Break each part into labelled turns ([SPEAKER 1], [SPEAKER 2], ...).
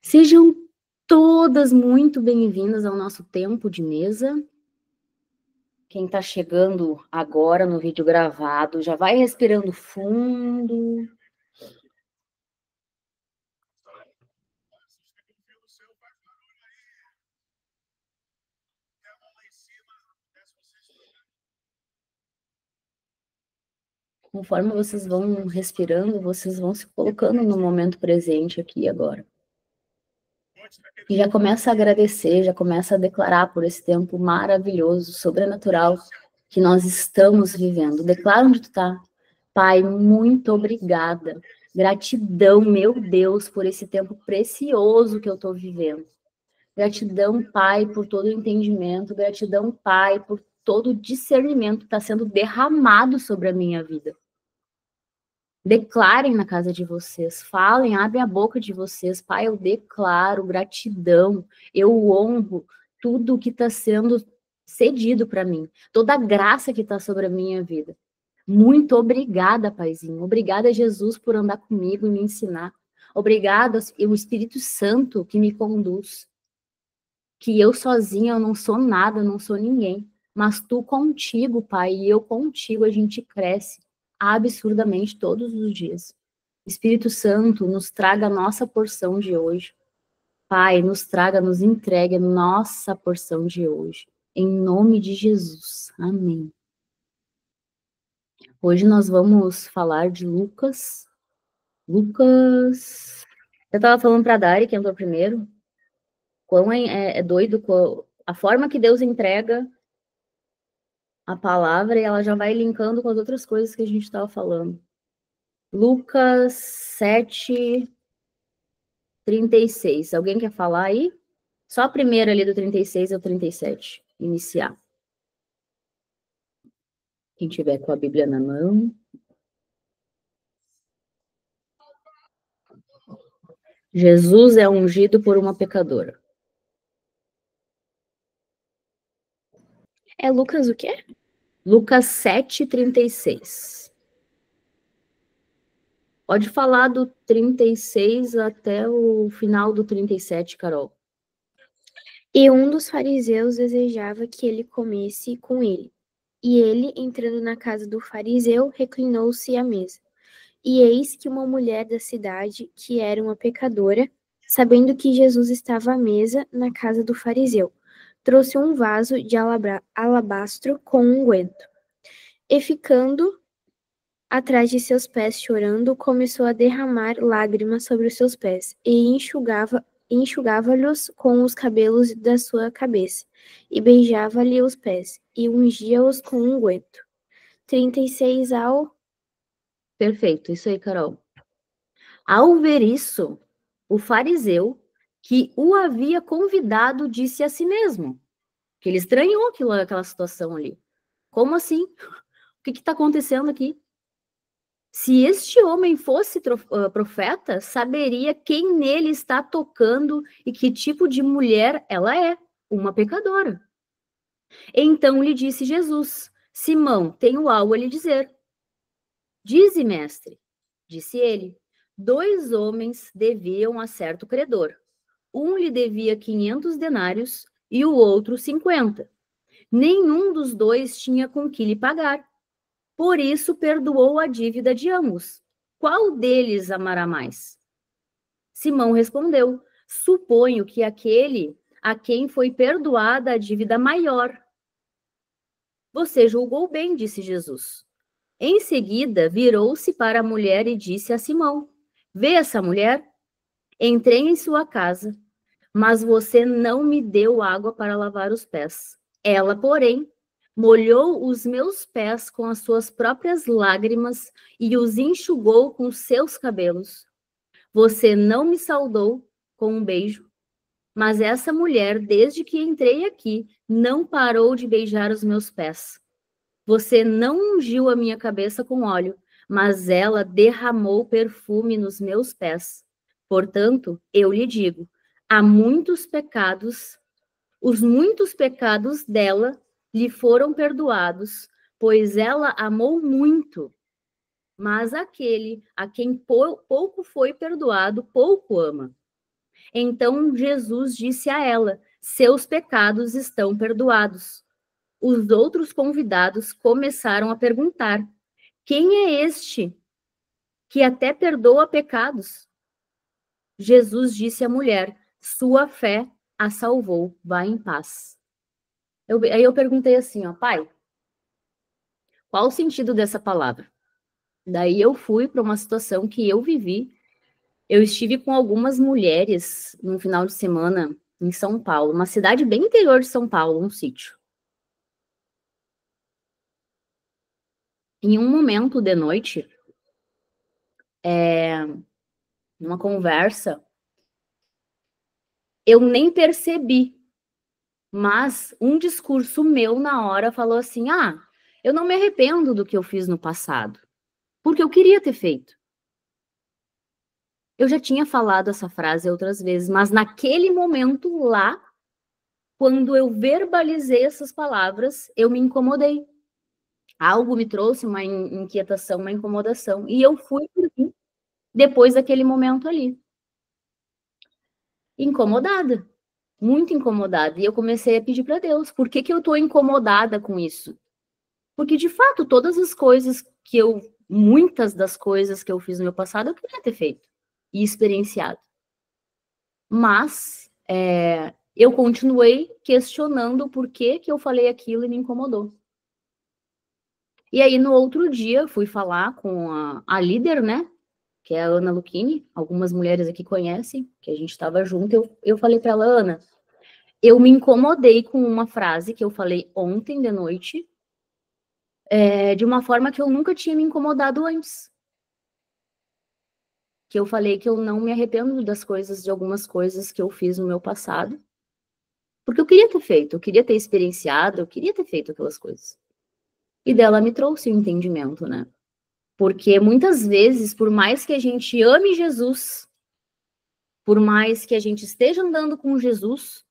[SPEAKER 1] Sejam todas muito bem-vindas ao nosso tempo de mesa. Quem está chegando agora no vídeo gravado, já vai respirando fundo. Conforme vocês vão respirando, vocês vão se colocando no momento presente aqui e agora. E já começa a agradecer, já começa a declarar por esse tempo maravilhoso, sobrenatural, que nós estamos vivendo. Declara onde tu tá. Pai, muito obrigada. Gratidão, meu Deus, por esse tempo precioso que eu estou vivendo. Gratidão, Pai, por todo o entendimento. Gratidão, Pai, por todo o discernimento que está sendo derramado sobre a minha vida. Declarem na casa de vocês, falem, abrem a boca de vocês. Pai, eu declaro gratidão, eu honro tudo que está sendo cedido para mim, toda a graça que está sobre a minha vida. Muito obrigada, Paizinho. Obrigada, Jesus, por andar comigo e me ensinar. Obrigada, o Espírito Santo que me conduz. Que eu sozinha, eu não sou nada, eu não sou ninguém. Mas tu contigo, Pai, e eu contigo, a gente cresce absurdamente todos os dias. Espírito Santo, nos traga a nossa porção de hoje. Pai, nos traga, nos entregue a nossa porção de hoje. Em nome de Jesus. Amém. Hoje nós vamos falar de Lucas. Lucas... Eu estava falando para a Dari, que entrou primeiro, quão é doido a forma que Deus entrega a palavra e ela já vai linkando com as outras coisas que a gente estava falando. Lucas 7, 36. Alguém quer falar aí? Só a primeira ali do 36 ao 37. Iniciar. Quem tiver com a Bíblia na mão. Jesus é ungido por uma pecadora.
[SPEAKER 2] É Lucas o quê?
[SPEAKER 1] Lucas 7, 36. Pode falar do 36 até o final do 37, Carol.
[SPEAKER 2] E um dos fariseus desejava que ele comesse com ele. E ele, entrando na casa do fariseu, reclinou-se à mesa. E eis que uma mulher da cidade, que era uma pecadora, sabendo que Jesus estava à mesa na casa do fariseu, trouxe um vaso de alabastro com unguento. E ficando atrás de seus pés chorando, começou a derramar lágrimas sobre os seus pés, e enxugava-lhes com os cabelos da sua cabeça, e beijava-lhe os pés, e ungia-os com unguento. 36 ao...
[SPEAKER 1] Perfeito, isso aí, Carol. Ao ver isso, o fariseu, que o havia convidado, disse a si mesmo, que ele estranhou aquela situação ali. Como assim? O que está acontecendo aqui? Se este homem fosse profeta, saberia quem nele está tocando e que tipo de mulher ela é, uma pecadora. Então lhe disse Jesus: Simão, tenho algo a lhe dizer. Dize, mestre, disse ele. 2 homens deviam a certo credor. Um lhe devia 500 denários e o outro 50. Nenhum dos dois tinha com que lhe pagar. Por isso perdoou a dívida de ambos. Qual deles amará mais? Simão respondeu: Suponho que aquele a quem foi perdoada a dívida maior. Você julgou bem, disse Jesus. Em seguida, virou-se para a mulher e disse a Simão: Vê essa mulher? Entrei em sua casa, mas você não me deu água para lavar os pés. Ela, porém, molhou os meus pés com as suas próprias lágrimas e os enxugou com seus cabelos. Você não me saudou com um beijo, mas essa mulher, desde que entrei aqui, não parou de beijar os meus pés. Você não ungiu a minha cabeça com óleo, mas ela derramou perfume nos meus pés. Portanto, eu lhe digo, há muitos pecados, os muitos pecados dela lhe foram perdoados, pois ela amou muito. Mas aquele a quem pouco foi perdoado, pouco ama. Então Jesus disse a ela: seus pecados estão perdoados. Os outros convidados começaram a perguntar: quem é este que até perdoa pecados? Jesus disse à mulher: sua fé a salvou, vá em paz. Aí eu perguntei assim, ó, pai, qual o sentido dessa palavra? Daí eu fui para uma situação que eu vivi. Eu estive com algumas mulheres no final de semana em São Paulo, uma cidade bem interior de São Paulo, um sítio. Em um momento de noite, numa conversa, eu nem percebi, mas um discurso meu na hora falou assim: ah, eu não me arrependo do que eu fiz no passado, porque eu queria ter feito. Eu já tinha falado essa frase outras vezes, mas naquele momento lá, quando eu verbalizei essas palavras, eu me incomodei. Algo me trouxe uma inquietação, uma incomodação, e eu fui dormir depois daquele momento ali. Incomodada, muito incomodada. E eu comecei a pedir para Deus, por que que eu estou incomodada com isso? Porque, de fato, muitas das coisas que eu fiz no meu passado, eu queria ter feito e experienciado. Mas eu continuei questionando por que que eu falei aquilo e me incomodou. E aí, no outro dia, fui falar com a líder, né? Que é a Ana Lucchini, algumas mulheres aqui conhecem, que a gente estava junto. Eu falei para ela: Ana, eu me incomodei com uma frase que eu falei ontem de noite, de uma forma que eu nunca tinha me incomodado antes. Que eu falei que eu não me arrependo das coisas, de algumas coisas que eu fiz no meu passado, porque eu queria ter feito, eu queria ter experienciado, eu queria ter feito aquelas coisas. E dela me trouxe o entendimento, né? Porque muitas vezes, por mais que a gente ame Jesus, por mais que a gente esteja andando com Jesus,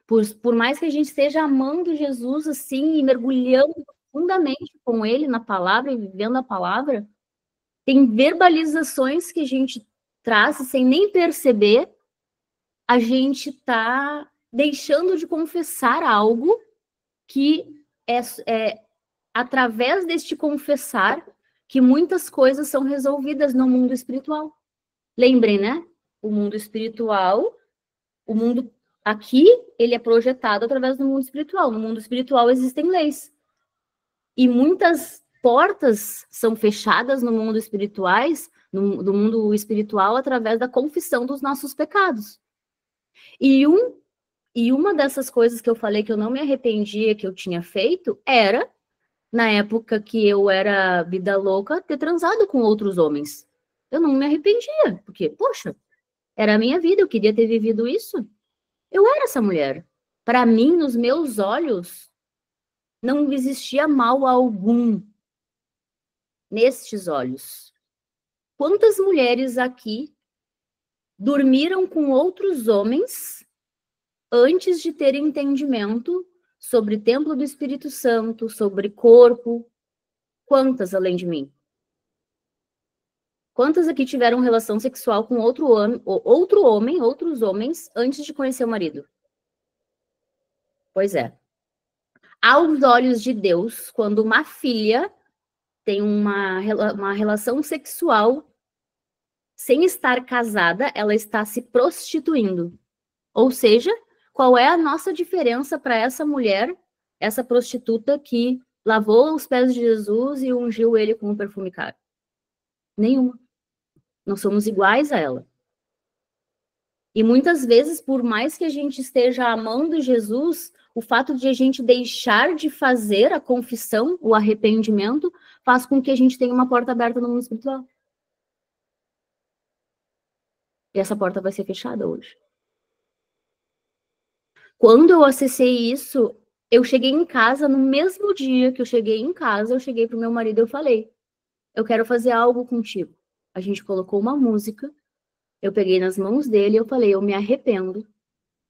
[SPEAKER 1] por mais que a gente esteja amando Jesus assim e mergulhando profundamente com ele na palavra e vivendo a palavra, tem verbalizações que a gente traz sem nem perceber, a gente está deixando de confessar algo que é através deste confessar que muitas coisas são resolvidas no mundo espiritual. Lembrem, né? O mundo espiritual, o mundo aqui, ele é projetado através do mundo espiritual. No mundo espiritual existem leis. E muitas portas são fechadas no mundo do mundo espiritual através da confissão dos nossos pecados. E uma dessas coisas que eu falei que eu não me arrependia que eu tinha feito era, na época que eu era vida louca, ter transado com outros homens. Eu não me arrependia, porque, poxa, era a minha vida, eu queria ter vivido isso. Eu era essa mulher. Para mim, nos meus olhos, não existia mal algum nestes olhos. Quantas mulheres aqui dormiram com outros homens antes de terem entendimento sobre templo do Espírito Santo, sobre corpo? Quantas além de mim? Quantas aqui tiveram relação sexual com outros homens, antes de conhecer o marido? Pois é. Aos olhos de Deus, quando uma filha tem uma relação sexual sem estar casada, ela está se prostituindo. Ou seja, qual é a nossa diferença para essa mulher, essa prostituta que lavou os pés de Jesus e ungiu ele com um perfume caro? Nenhuma. Nós somos iguais a ela. E muitas vezes, por mais que a gente esteja amando Jesus, o fato de a gente deixar de fazer a confissão, o arrependimento, faz com que a gente tenha uma porta aberta no mundo espiritual. E essa porta vai ser fechada hoje. Quando eu acessei isso, eu cheguei em casa, no mesmo dia que eu cheguei em casa, eu cheguei pro meu marido e eu falei: eu quero fazer algo contigo. A gente colocou uma música, eu peguei nas mãos dele e eu falei: eu me arrependo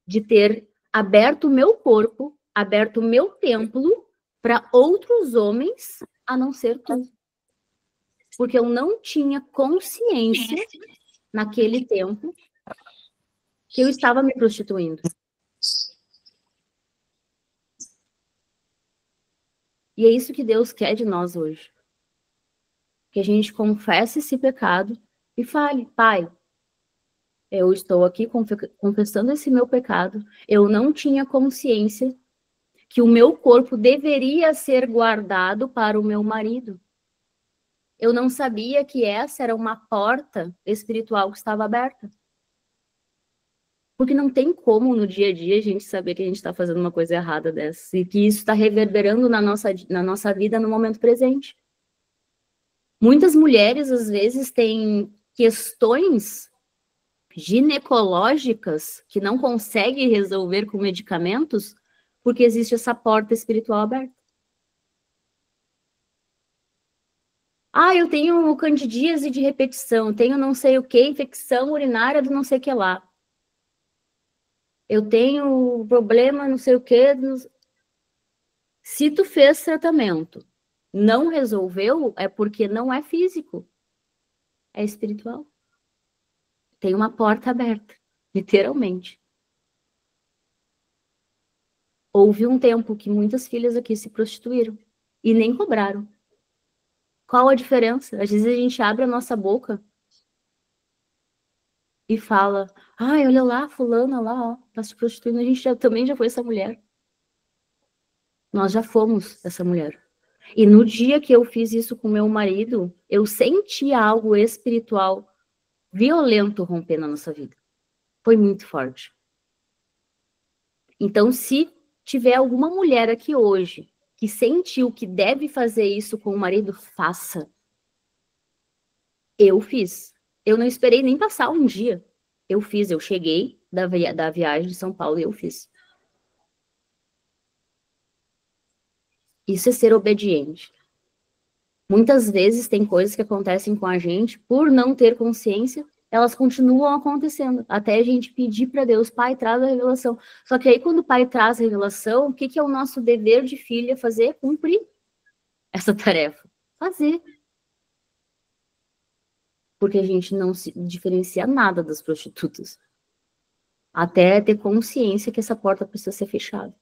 [SPEAKER 1] de ter aberto o meu corpo, aberto o meu templo para outros homens a não ser tu. Porque eu não tinha consciência naquele tempo que eu estava me prostituindo. E é isso que Deus quer de nós hoje. Que a gente confesse esse pecado e fale, Pai, eu estou aqui confessando esse meu pecado, eu não tinha consciência que o meu corpo deveria ser guardado para o meu marido. Eu não sabia que essa era uma porta espiritual que estava aberta. Porque não tem como no dia a dia a gente saber que a gente está fazendo uma coisa errada dessa e que isso está reverberando na nossa vida no momento presente. Muitas mulheres, às vezes, têm questões ginecológicas que não conseguem resolver com medicamentos porque existe essa porta espiritual aberta. Ah, eu tenho candidíase de repetição, tenho não sei o que, infecção urinária do não sei o que lá. Eu tenho problema não sei o que. Se tu fez tratamento, não resolveu, é porque não é físico, é espiritual. Tem uma porta aberta, literalmente. Houve um tempo que muitas filhas aqui se prostituíram e nem cobraram. Qual a diferença? Às vezes a gente abre a nossa boca e fala, ai, olha lá, fulana lá, ó, tá se prostituindo. A gente também já foi essa mulher. Nós já fomos essa mulher. E no dia que eu fiz isso com meu marido, eu senti algo espiritual violento romper na nossa vida. Foi muito forte. Então, se tiver alguma mulher aqui hoje que sentiu que deve fazer isso com o marido, faça. Eu fiz. Eu não esperei nem passar um dia. Eu fiz. Eu cheguei da viagem de São Paulo e eu fiz. Isso é ser obediente. Muitas vezes tem coisas que acontecem com a gente por não ter consciência, elas continuam acontecendo, até a gente pedir para Deus, Pai, traz a revelação. Só que aí quando o Pai traz a revelação, o que é o nosso dever de filha fazer? Cumprir essa tarefa. Fazer. Porque a gente não se diferencia nada das prostitutas. Até ter consciência que essa porta precisa ser fechada.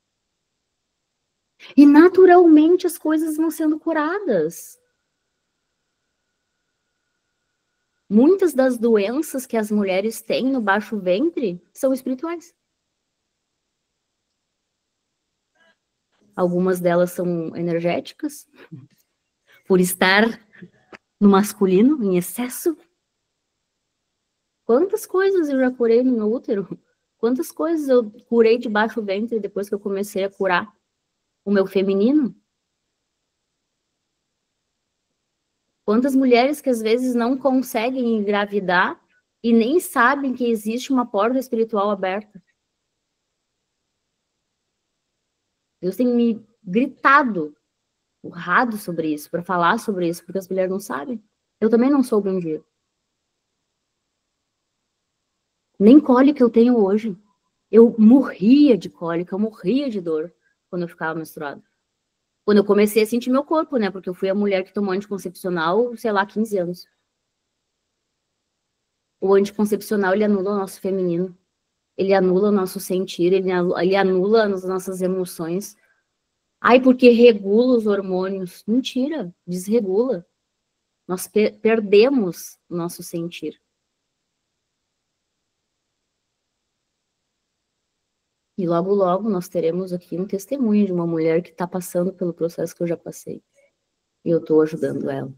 [SPEAKER 1] E naturalmente as coisas vão sendo curadas. Muitas das doenças que as mulheres têm no baixo ventre são espirituais. Algumas delas são energéticas, por estar no masculino, em excesso. Quantas coisas eu já curei no meu útero? Quantas coisas eu curei de baixo ventre depois que eu comecei a curar o meu feminino? Quantas mulheres que às vezes não conseguem engravidar e nem sabem que existe uma porta espiritual aberta. Deus tem me gritado, urrado sobre isso, para falar sobre isso, porque as mulheres não sabem. Eu também não soube um dia. Nem cólica eu tenho hoje. Eu morria de cólica, eu morria de dor quando eu ficava menstruada. Quando eu comecei a sentir meu corpo, né? Porque eu fui a mulher que tomou anticoncepcional, sei lá, 15 anos. O anticoncepcional, ele anula o nosso feminino. Ele anula o nosso sentir, ele anula as nossas emoções. Ai, porque regula os hormônios. Mentira, desregula. Nós perdemos o nosso sentir. E logo, logo, nós teremos aqui um testemunho de uma mulher que está passando pelo processo que eu já passei. E eu estou ajudando ela.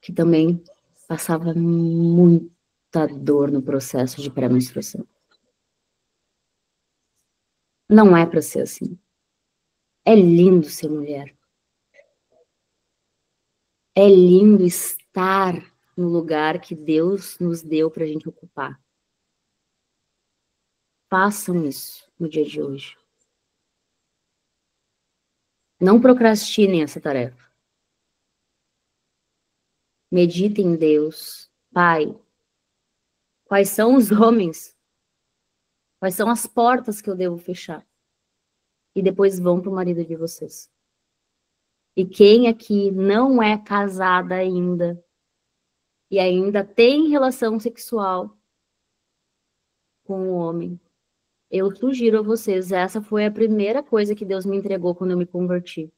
[SPEAKER 1] Que também passava muita dor no processo de pré-menstruação. Não é para ser assim. É lindo ser mulher. É lindo estar no lugar que Deus nos deu para a gente ocupar. Façam isso no dia de hoje. Não procrastinem essa tarefa. Meditem em Deus. Pai, quais são os homens? Quais são as portas que eu devo fechar? E depois vão para o marido de vocês. E quem aqui não é casada ainda, e ainda tem relação sexual com o homem, eu sugiro a vocês, essa foi a primeira coisa que Deus me entregou quando eu me converti.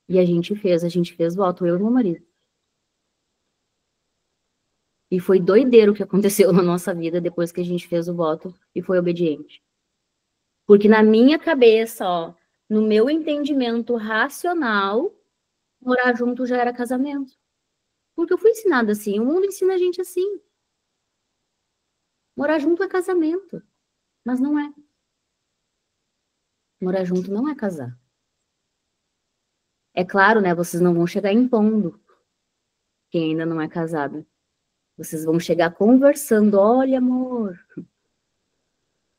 [SPEAKER 1] E a gente fez voto, eu e meu marido. E foi doideiro o que aconteceu na nossa vida depois que a gente fez o voto e foi obediente. Porque na minha cabeça, ó, no meu entendimento racional, morar junto já era casamento. Porque eu fui ensinada assim, o mundo ensina a gente assim. Morar junto é casamento, mas não é. Morar junto não é casar. É claro, né, vocês não vão chegar impondo quem ainda não é casado. Vocês vão chegar conversando, olha, amor.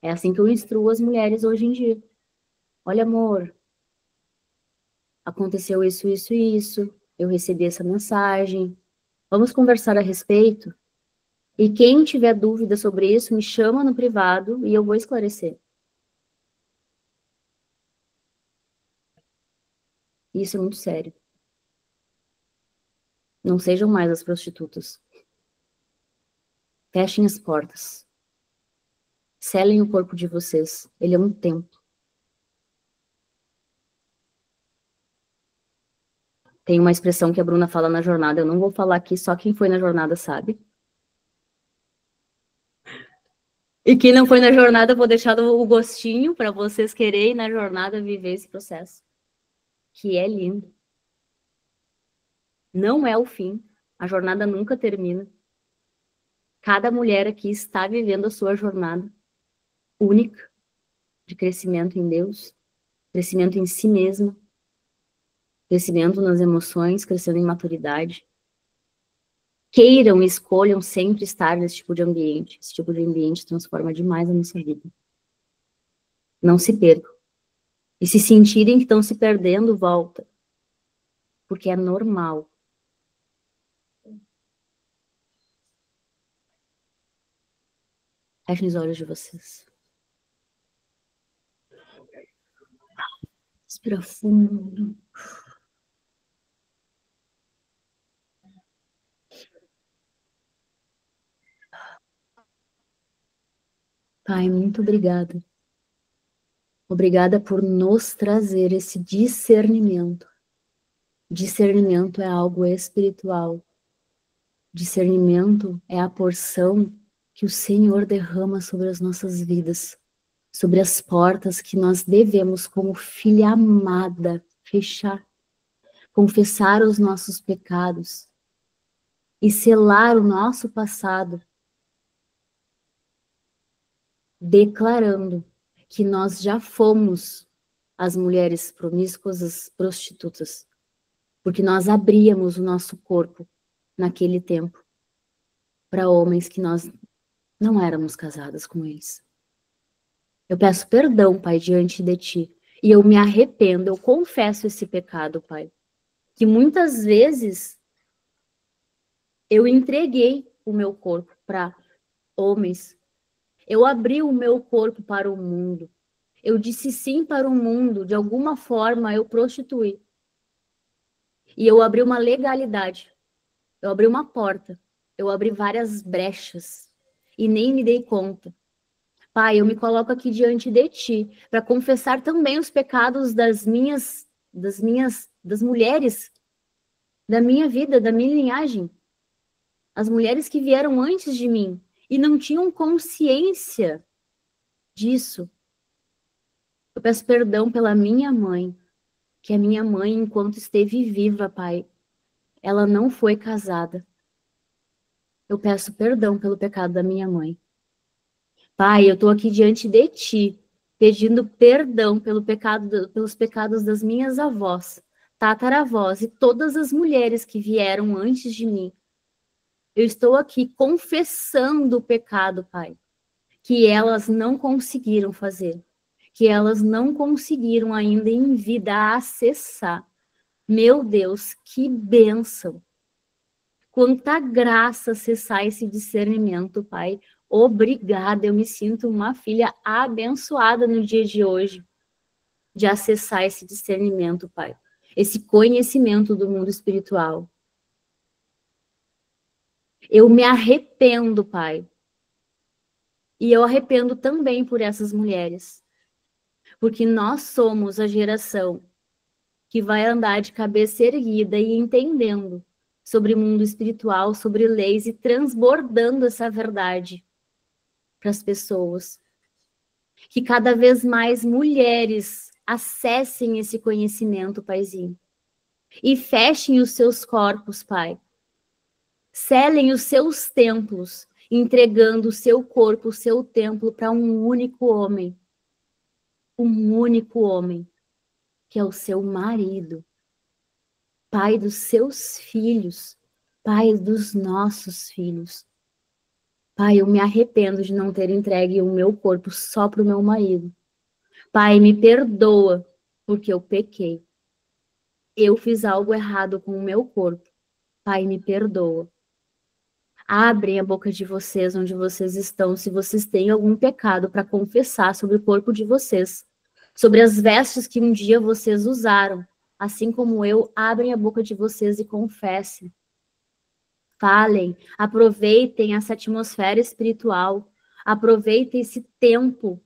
[SPEAKER 1] É assim que eu instruo as mulheres hoje em dia. Olha, amor, aconteceu isso, isso e isso. Eu recebi essa mensagem. Vamos conversar a respeito? E quem tiver dúvida sobre isso, me chama no privado e eu vou esclarecer. Isso é muito sério. Não sejam mais as prostitutas. Fechem as portas. Selem o corpo de vocês. Ele é um templo. Tem uma expressão que a Bruna fala na jornada. Eu não vou falar aqui, só quem foi na jornada sabe. E quem não foi na jornada, eu vou deixar o gostinho para vocês quererem na jornada viver esse processo. Que é lindo. Não é o fim. A jornada nunca termina. Cada mulher aqui está vivendo a sua jornada única de crescimento em Deus, crescimento em si mesma, crescimento nas emoções, crescendo em maturidade. Queiram e escolham sempre estar nesse tipo de ambiente. Esse tipo de ambiente transforma demais a nossa vida. Não se percam. E se sentirem que estão se perdendo, volta. Porque é normal. Fechem os olhos de vocês. Respira fundo. Pai, muito obrigada. Obrigada por nos trazer esse discernimento. Discernimento é algo espiritual. Discernimento é a porção que o Senhor derrama sobre as nossas vidas, sobre as portas que nós devemos, como filha amada, fechar, confessar os nossos pecados e selar o nosso passado, declarando que nós já fomos as mulheres promíscuas, as prostitutas, porque nós abríamos o nosso corpo naquele tempo para homens que nós não éramos casadas com eles. Eu peço perdão, Pai, diante de Ti, e eu me arrependo, eu confesso esse pecado, Pai, que muitas vezes eu entreguei o meu corpo para homens, eu abri o meu corpo para o mundo, eu disse sim para o mundo, de alguma forma eu prostituí. E eu abri uma legalidade, eu abri uma porta, eu abri várias brechas e nem me dei conta. Pai, eu me coloco aqui diante de Ti para confessar também os pecados das mulheres da minha vida, da minha linhagem. As mulheres que vieram antes de mim e não tinham consciência disso. Eu peço perdão pela minha mãe, que a minha mãe, enquanto esteve viva, Pai, ela não foi casada. Eu peço perdão pelo pecado da minha mãe. Pai, eu estou aqui diante de Ti, pedindo perdão pelos pecados das minhas avós, tataravós e todas as mulheres que vieram antes de mim. Eu estou aqui confessando o pecado, Pai, que elas não conseguiram fazer, que elas não conseguiram ainda em vida acessar. Meu Deus, que bênção! Quanta graça acessar esse discernimento, Pai. Obrigada, eu me sinto uma filha abençoada no dia de hoje, de acessar esse discernimento, Pai. Esse conhecimento do mundo espiritual. Eu me arrependo, Pai. E eu arrependo também por essas mulheres. Porque nós somos a geração que vai andar de cabeça erguida e entendendo sobre o mundo espiritual, sobre leis e transbordando essa verdade para as pessoas. Que cada vez mais mulheres acessem esse conhecimento, Paizinho. E fechem os seus corpos, Pai. Selem os seus templos, entregando o seu corpo, o seu templo para um único homem. Um único homem, que é o seu marido. Pai dos seus filhos, Pai dos nossos filhos. Pai, eu me arrependo de não ter entregue o meu corpo só para o meu marido. Pai, me perdoa, porque eu pequei. Eu fiz algo errado com o meu corpo. Pai, me perdoa. Abrem a boca de vocês onde vocês estão, se vocês têm algum pecado para confessar sobre o corpo de vocês, sobre as vestes que um dia vocês usaram, assim como eu, abrem a boca de vocês e confessem. Falem, aproveitem essa atmosfera espiritual, aproveitem esse tempo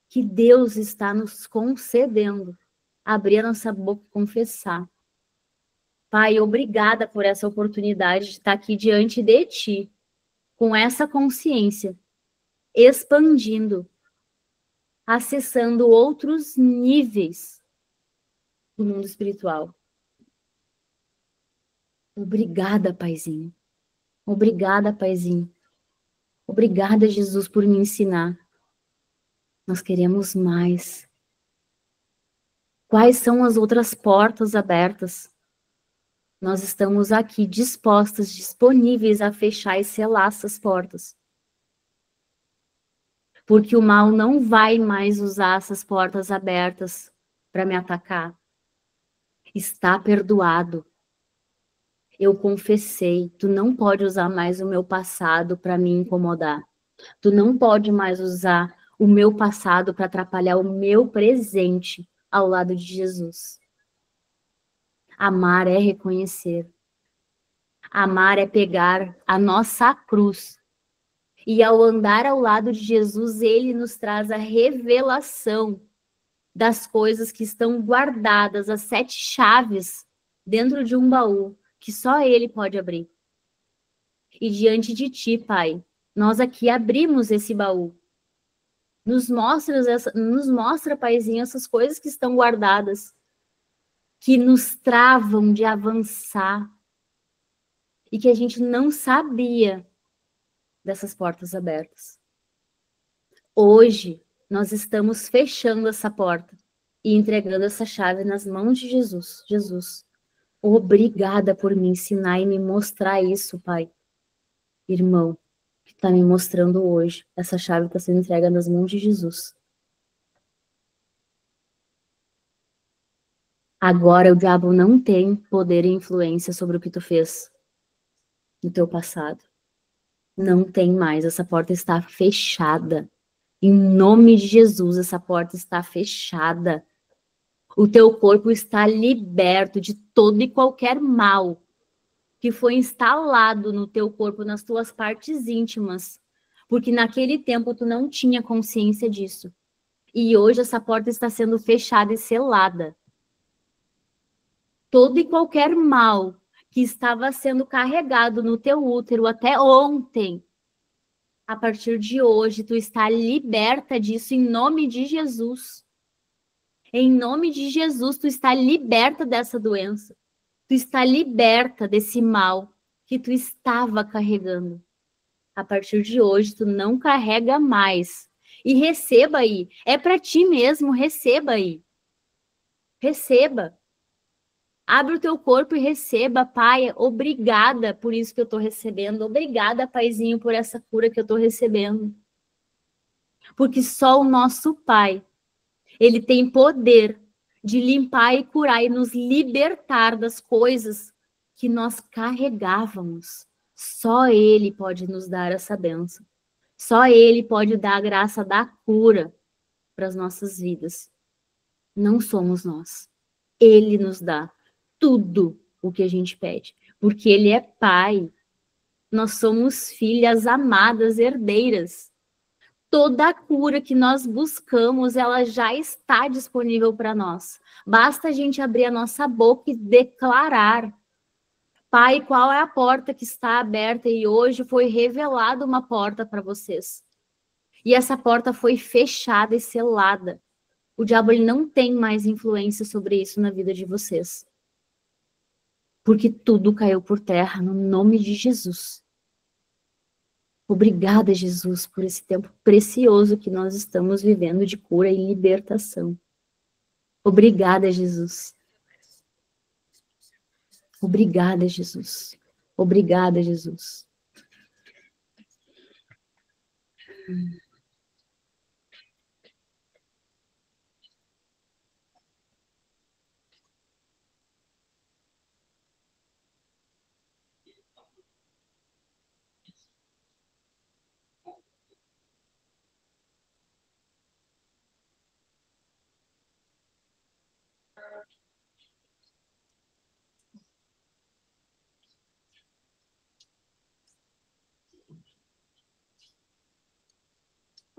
[SPEAKER 1] que Deus está nos concedendo, abrir a nossa boca e confessar. Pai, obrigada por essa oportunidade de estar aqui diante de Ti, com essa consciência, expandindo, acessando outros níveis do mundo espiritual. Obrigada, Paizinho. Obrigada, Paizinho. Obrigada, Jesus, por me ensinar. Nós queremos mais. Quais são as outras portas abertas? Nós estamos aqui dispostas, disponíveis a fechar e selar essas portas. Porque o mal não vai mais usar essas portas abertas para me atacar. Está perdoado. Eu confessei. Tu não pode usar mais o meu passado para me incomodar. Tu não pode mais usar o meu passado para atrapalhar o meu presente ao lado de Jesus. Amar é reconhecer. Amar é pegar a nossa cruz. E ao andar ao lado de Jesus, ele nos traz a revelação das coisas que estão guardadas, as 7 chaves dentro de um baú, que só ele pode abrir. E diante de ti, Pai, nós aqui abrimos esse baú. Nos mostra, Paizinho, essas coisas que estão guardadas, que nos travam de avançar e que a gente não sabia dessas portas abertas. Hoje, nós estamos fechando essa porta e entregando essa chave nas mãos de Jesus. Jesus, obrigada por me ensinar e me mostrar isso, Pai. Irmão, que está me mostrando hoje, essa chave está sendo entregue nas mãos de Jesus. Agora o diabo não tem poder e influência sobre o que tu fez no teu passado. Não tem mais, essa porta está fechada. Em nome de Jesus, essa porta está fechada. O teu corpo está liberto de todo e qualquer mal que foi instalado no teu corpo, nas tuas partes íntimas. Porque naquele tempo tu não tinha consciência disso. E hoje essa porta está sendo fechada e selada. Todo e qualquer mal que estava sendo carregado no teu útero até ontem, a partir de hoje, tu está liberta disso em nome de Jesus. Em nome de Jesus, tu está liberta dessa doença. Tu está liberta desse mal que tu estava carregando. A partir de hoje, tu não carrega mais. E receba aí. É para ti mesmo, receba aí. Receba. Abre o teu corpo e receba, Pai. Obrigada por isso que eu estou recebendo. Obrigada, Paizinho, por essa cura que eu estou recebendo. Porque só o nosso Pai, ele tem poder de limpar e curar e nos libertar das coisas que nós carregávamos. Só ele pode nos dar essa bênção. Só ele pode dar a graça da cura para as nossas vidas. Não somos nós. Ele nos dá tudo o que a gente pede, porque ele é Pai. Nós somos filhas amadas, herdeiras. Toda a cura que nós buscamos, ela já está disponível para nós. Basta a gente abrir a nossa boca e declarar: Pai, qual é a porta que está aberta? E hoje foi revelada uma porta para vocês. E essa porta foi fechada e selada. O diabo ele não tem mais influência sobre isso na vida de vocês. Porque tudo caiu por terra no nome de Jesus. Obrigada, Jesus, por esse tempo precioso que nós estamos vivendo de cura e libertação. Obrigada, Jesus. Obrigada, Jesus. Obrigada, Jesus.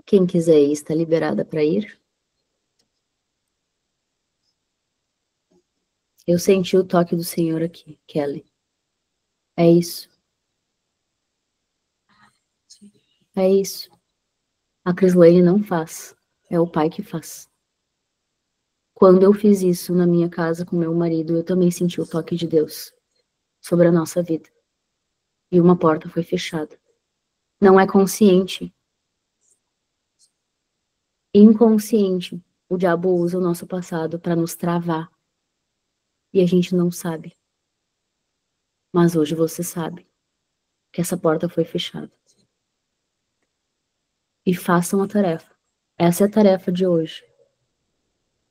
[SPEAKER 1] Quem quiser ir, está liberada para ir. Eu senti o toque do Senhor aqui, Kelly. É isso. É isso. A Crislane não faz. É o pai que faz. Quando eu fiz isso na minha casa com meu marido, eu também senti o toque de Deus sobre a nossa vida. E uma porta foi fechada. Não é consciente. Inconsciente. O diabo usa o nosso passado para nos travar. E a gente não sabe. Mas hoje você sabe que essa porta foi fechada. E façam a tarefa. Essa é a tarefa de hoje.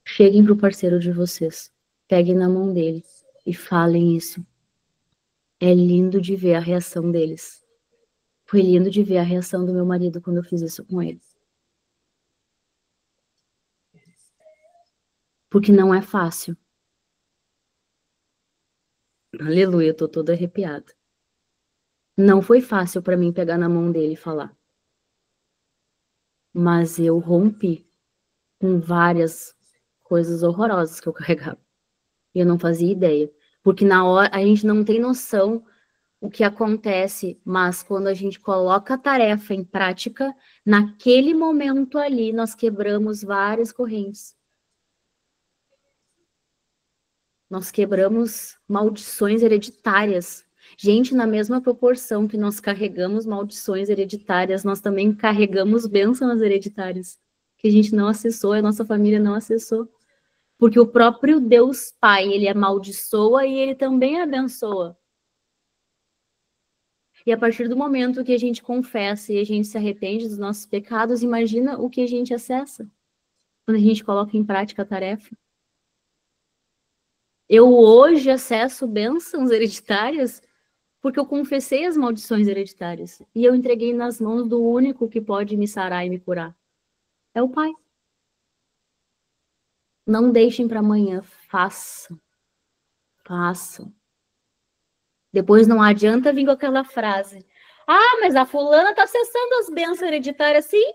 [SPEAKER 1] Cheguem para o parceiro de vocês. Peguem na mão dele e falem isso. É lindo de ver a reação deles. Foi lindo de ver a reação do meu marido quando eu fiz isso com ele. Porque não é fácil. Aleluia, eu tô toda arrepiada. Não foi fácil para mim pegar na mão dele e falar. Mas eu rompi com várias coisas horrorosas que eu carregava. E eu não fazia ideia. Porque na hora a gente não tem noção o que acontece, mas quando a gente coloca a tarefa em prática, naquele momento ali nós quebramos várias correntes. Nós quebramos maldições hereditárias. Gente, na mesma proporção que nós carregamos maldições hereditárias, nós também carregamos bênçãos hereditárias, que a gente não acessou, a nossa família não acessou. Porque o próprio Deus Pai, ele amaldiçoa e ele também abençoa. E a partir do momento que a gente confessa e a gente se arrepende dos nossos pecados, imagina o que a gente acessa quando a gente coloca em prática a tarefa. Eu hoje acesso bênçãos hereditárias porque eu confessei as maldições hereditárias e eu entreguei nas mãos do único que pode me sarar e me curar. É o Pai. Não deixem para amanhã, façam. Façam. Depois não adianta vir com aquela frase: ah, mas a fulana está acessando as bênçãos hereditárias. Sim,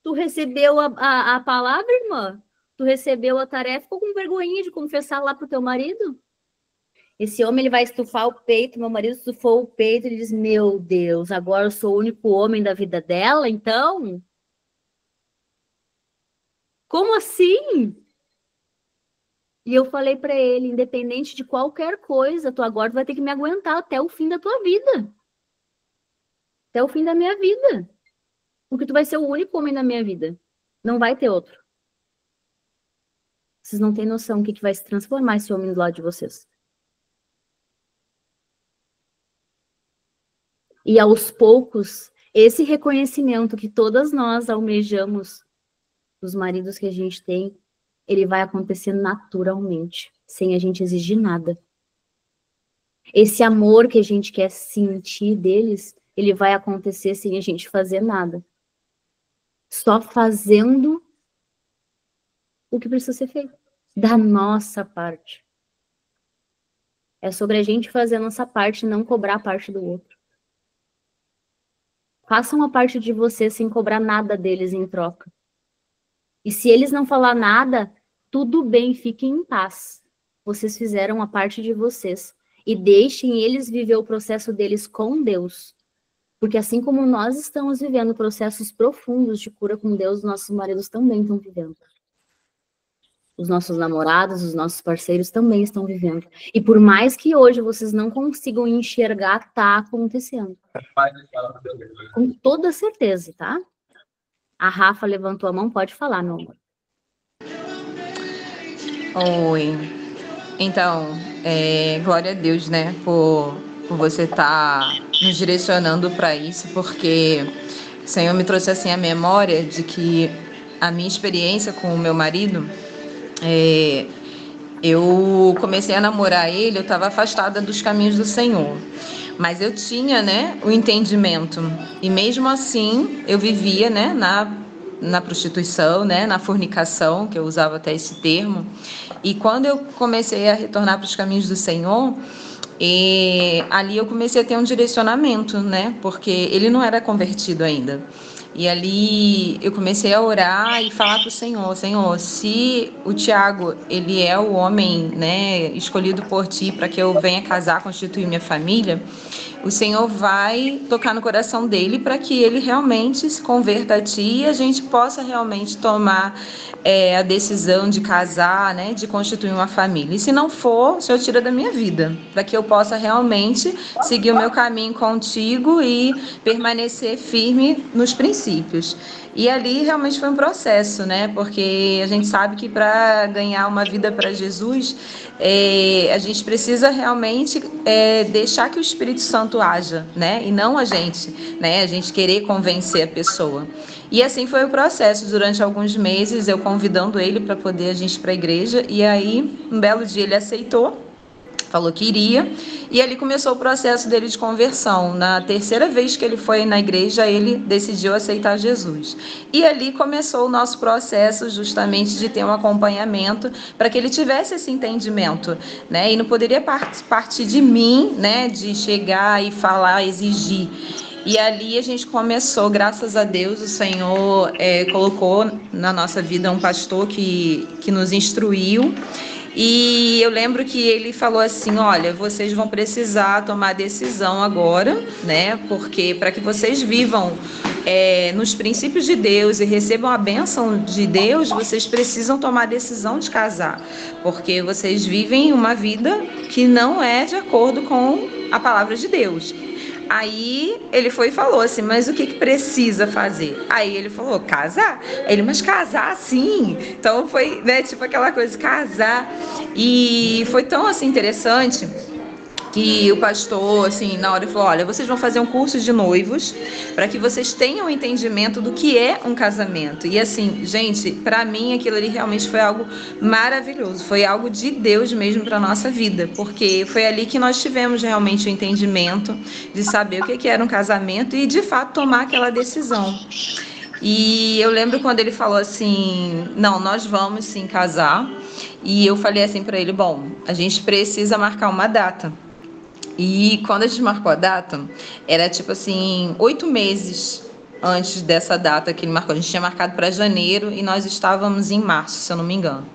[SPEAKER 1] tu recebeu a palavra, irmã? Tu recebeu a tarefa, ficou com vergonhinha de confessar lá pro teu marido? Esse homem, ele vai estufar o peito, meu marido estufou o peito, ele diz: meu Deus, agora eu sou o único homem da vida dela, então? Como assim? E eu falei para ele: independente de qualquer coisa, tu agora vai ter que me aguentar até o fim da tua vida. Até o fim da minha vida. Porque tu vai ser o único homem da minha vida. Não vai ter outro. Vocês não têm noção o que vai se transformar esse homem do lado de vocês. E aos poucos, esse reconhecimento que todas nós almejamos dos maridos que a gente tem, ele vai acontecer naturalmente, sem a gente exigir nada. Esse amor que a gente quer sentir deles, ele vai acontecer sem a gente fazer nada. Só fazendo o que precisa ser feito, da nossa parte. É sobre a gente fazer a nossa parte e não cobrar a parte do outro. Façam a parte de vocês sem cobrar nada deles em troca. E se eles não falar nada, tudo bem, fiquem em paz. Vocês fizeram a parte de vocês. E deixem eles viver o processo deles com Deus. Porque assim como nós estamos vivendo processos profundos de cura com Deus, nossos maridos também estão vivendo. Os nossos namorados, os nossos parceiros também estão vivendo. E por mais que hoje vocês não consigam enxergar, tá acontecendo. Com toda certeza, tá? A Rafa levantou a mão, pode falar, meu amor.
[SPEAKER 3] Oi. Então, glória a Deus, né, por você estar nos direcionando para isso, porque o Senhor me trouxe assim a memória de que a minha experiência com o meu marido, eu comecei a namorar ele, eu estava afastada dos caminhos do Senhor, mas eu tinha, né, o entendimento, e mesmo assim eu vivia, né, na prostituição, né, na fornicação, que eu usava até esse termo. E quando eu comecei a retornar para os caminhos do Senhor, ali eu comecei a ter um direcionamento, né, porque ele não era convertido ainda. E ali eu comecei a orar e falar para o Senhor, Senhor, se o Tiago, ele é o homem, né, escolhido por Ti para que eu venha casar, constituir minha família, o Senhor vai tocar no coração dele para que ele realmente se converta a Ti e a gente possa realmente tomar a decisão de casar, né, de constituir uma família. E se não for, o Senhor tira da minha vida, para que eu possa realmente seguir o meu caminho contigo e permanecer firme nos princípios. E ali realmente foi um processo, né? Porque a gente sabe que para ganhar uma vida para Jesus, a gente precisa realmente deixar que o Espírito Santo haja, né? E não a gente, né? A gente querer convencer a pessoa. E assim foi o processo. Durante alguns meses, eu convidando ele para poder a gente ir para a igreja. E aí, um belo dia, ele aceitou. Falou que iria, e ali começou o processo dele de conversão. Na terceira vez que ele foi na igreja, ele decidiu aceitar Jesus. E ali começou o nosso processo justamente de ter um acompanhamento para que ele tivesse esse entendimento, né? E não poderia partir de mim, né? De chegar e falar, exigir. E ali a gente começou, graças a Deus, o Senhor colocou na nossa vida um pastor que nos instruiu. E eu lembro que ele falou assim, olha, vocês vão precisar tomar decisão agora, né? Porque para que vocês vivam nos princípios de Deus e recebam a bênção de Deus, vocês precisam tomar a decisão de casar. Porque vocês vivem uma vida que não é de acordo com a palavra de Deus. Aí ele foi e falou assim, mas o que precisa fazer? Aí ele falou, casar. Ele, mas casar sim. Então foi, né, tipo aquela coisa, casar. E foi tão assim interessante que o pastor, assim, na hora falou, olha, vocês vão fazer um curso de noivos para que vocês tenham um entendimento do que é um casamento. E assim, gente, para mim aquilo ali realmente foi algo maravilhoso, foi algo de Deus mesmo para nossa vida, porque foi ali que nós tivemos realmente o entendimento de saber o que era um casamento e de fato tomar aquela decisão. E eu lembro quando ele falou assim, não, nós vamos sim casar. E eu falei assim para ele, bom, a gente precisa marcar uma data. E quando a gente marcou a data, era tipo assim, 8 meses antes dessa data que ele marcou. A gente tinha marcado para janeiro e nós estávamos em março, se eu não me engano.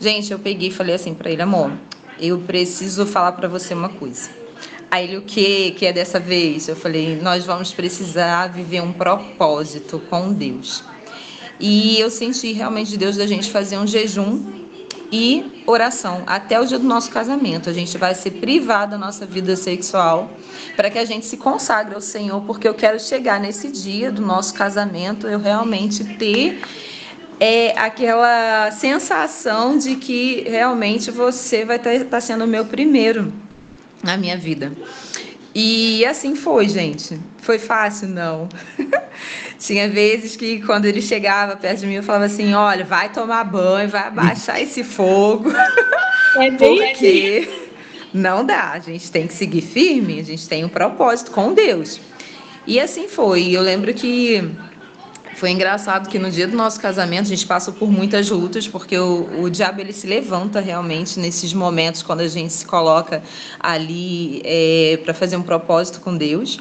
[SPEAKER 3] Gente, eu peguei e falei assim para ele, amor, eu preciso falar para você uma coisa. Aí ele, o que é dessa vez? Eu falei, nós vamos precisar viver um propósito com Deus. E eu senti realmente de Deus da gente fazer um jejum e oração até o dia do nosso casamento. A gente vai ser privado da nossa vida sexual para que a gente se consagre ao Senhor, porque eu quero chegar nesse dia do nosso casamento, eu realmente ter aquela sensação de que realmente você vai estar sendo o meu primeiro na minha vida. E assim foi, gente. Foi fácil? Não. Tinha vezes que quando ele chegava perto de mim, eu falava assim, olha, vai tomar banho, vai abaixar esse fogo, porque não dá, a gente tem que seguir firme, a gente tem um propósito com Deus. E assim foi. Eu lembro que foi engraçado que no dia do nosso casamento a gente passou por muitas lutas, porque o diabo ele se levanta realmente nesses momentos quando a gente se coloca ali para fazer um propósito com Deus.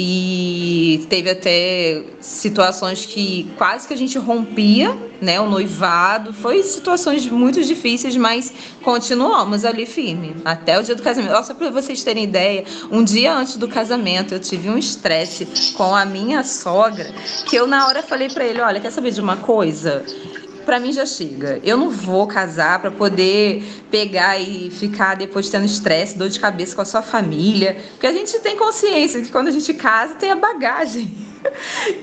[SPEAKER 3] e teve até situações que quase que a gente rompia, né, o noivado. Foi situações muito difíceis, mas continuamos ali firme até o dia do casamento. Só para vocês terem ideia, um dia antes do casamento eu tive um estresse com a minha sogra, que eu na hora falei para ele: olha, quer saber de uma coisa? Para mim já chega. Eu não vou casar para poder pegar e ficar depois tendo estresse, dor de cabeça com a sua família, porque a gente tem consciência que quando a gente casa tem a bagagem.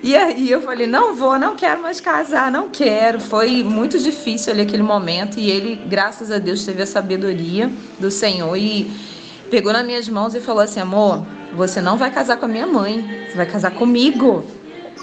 [SPEAKER 3] E aí eu falei: não quero mais casar, não quero. Foi muito difícil ali aquele momento, e ele, graças a Deus, teve a sabedoria do Senhor e pegou nas minhas mãos e falou assim: amor, você não vai casar com a minha mãe, você vai casar comigo.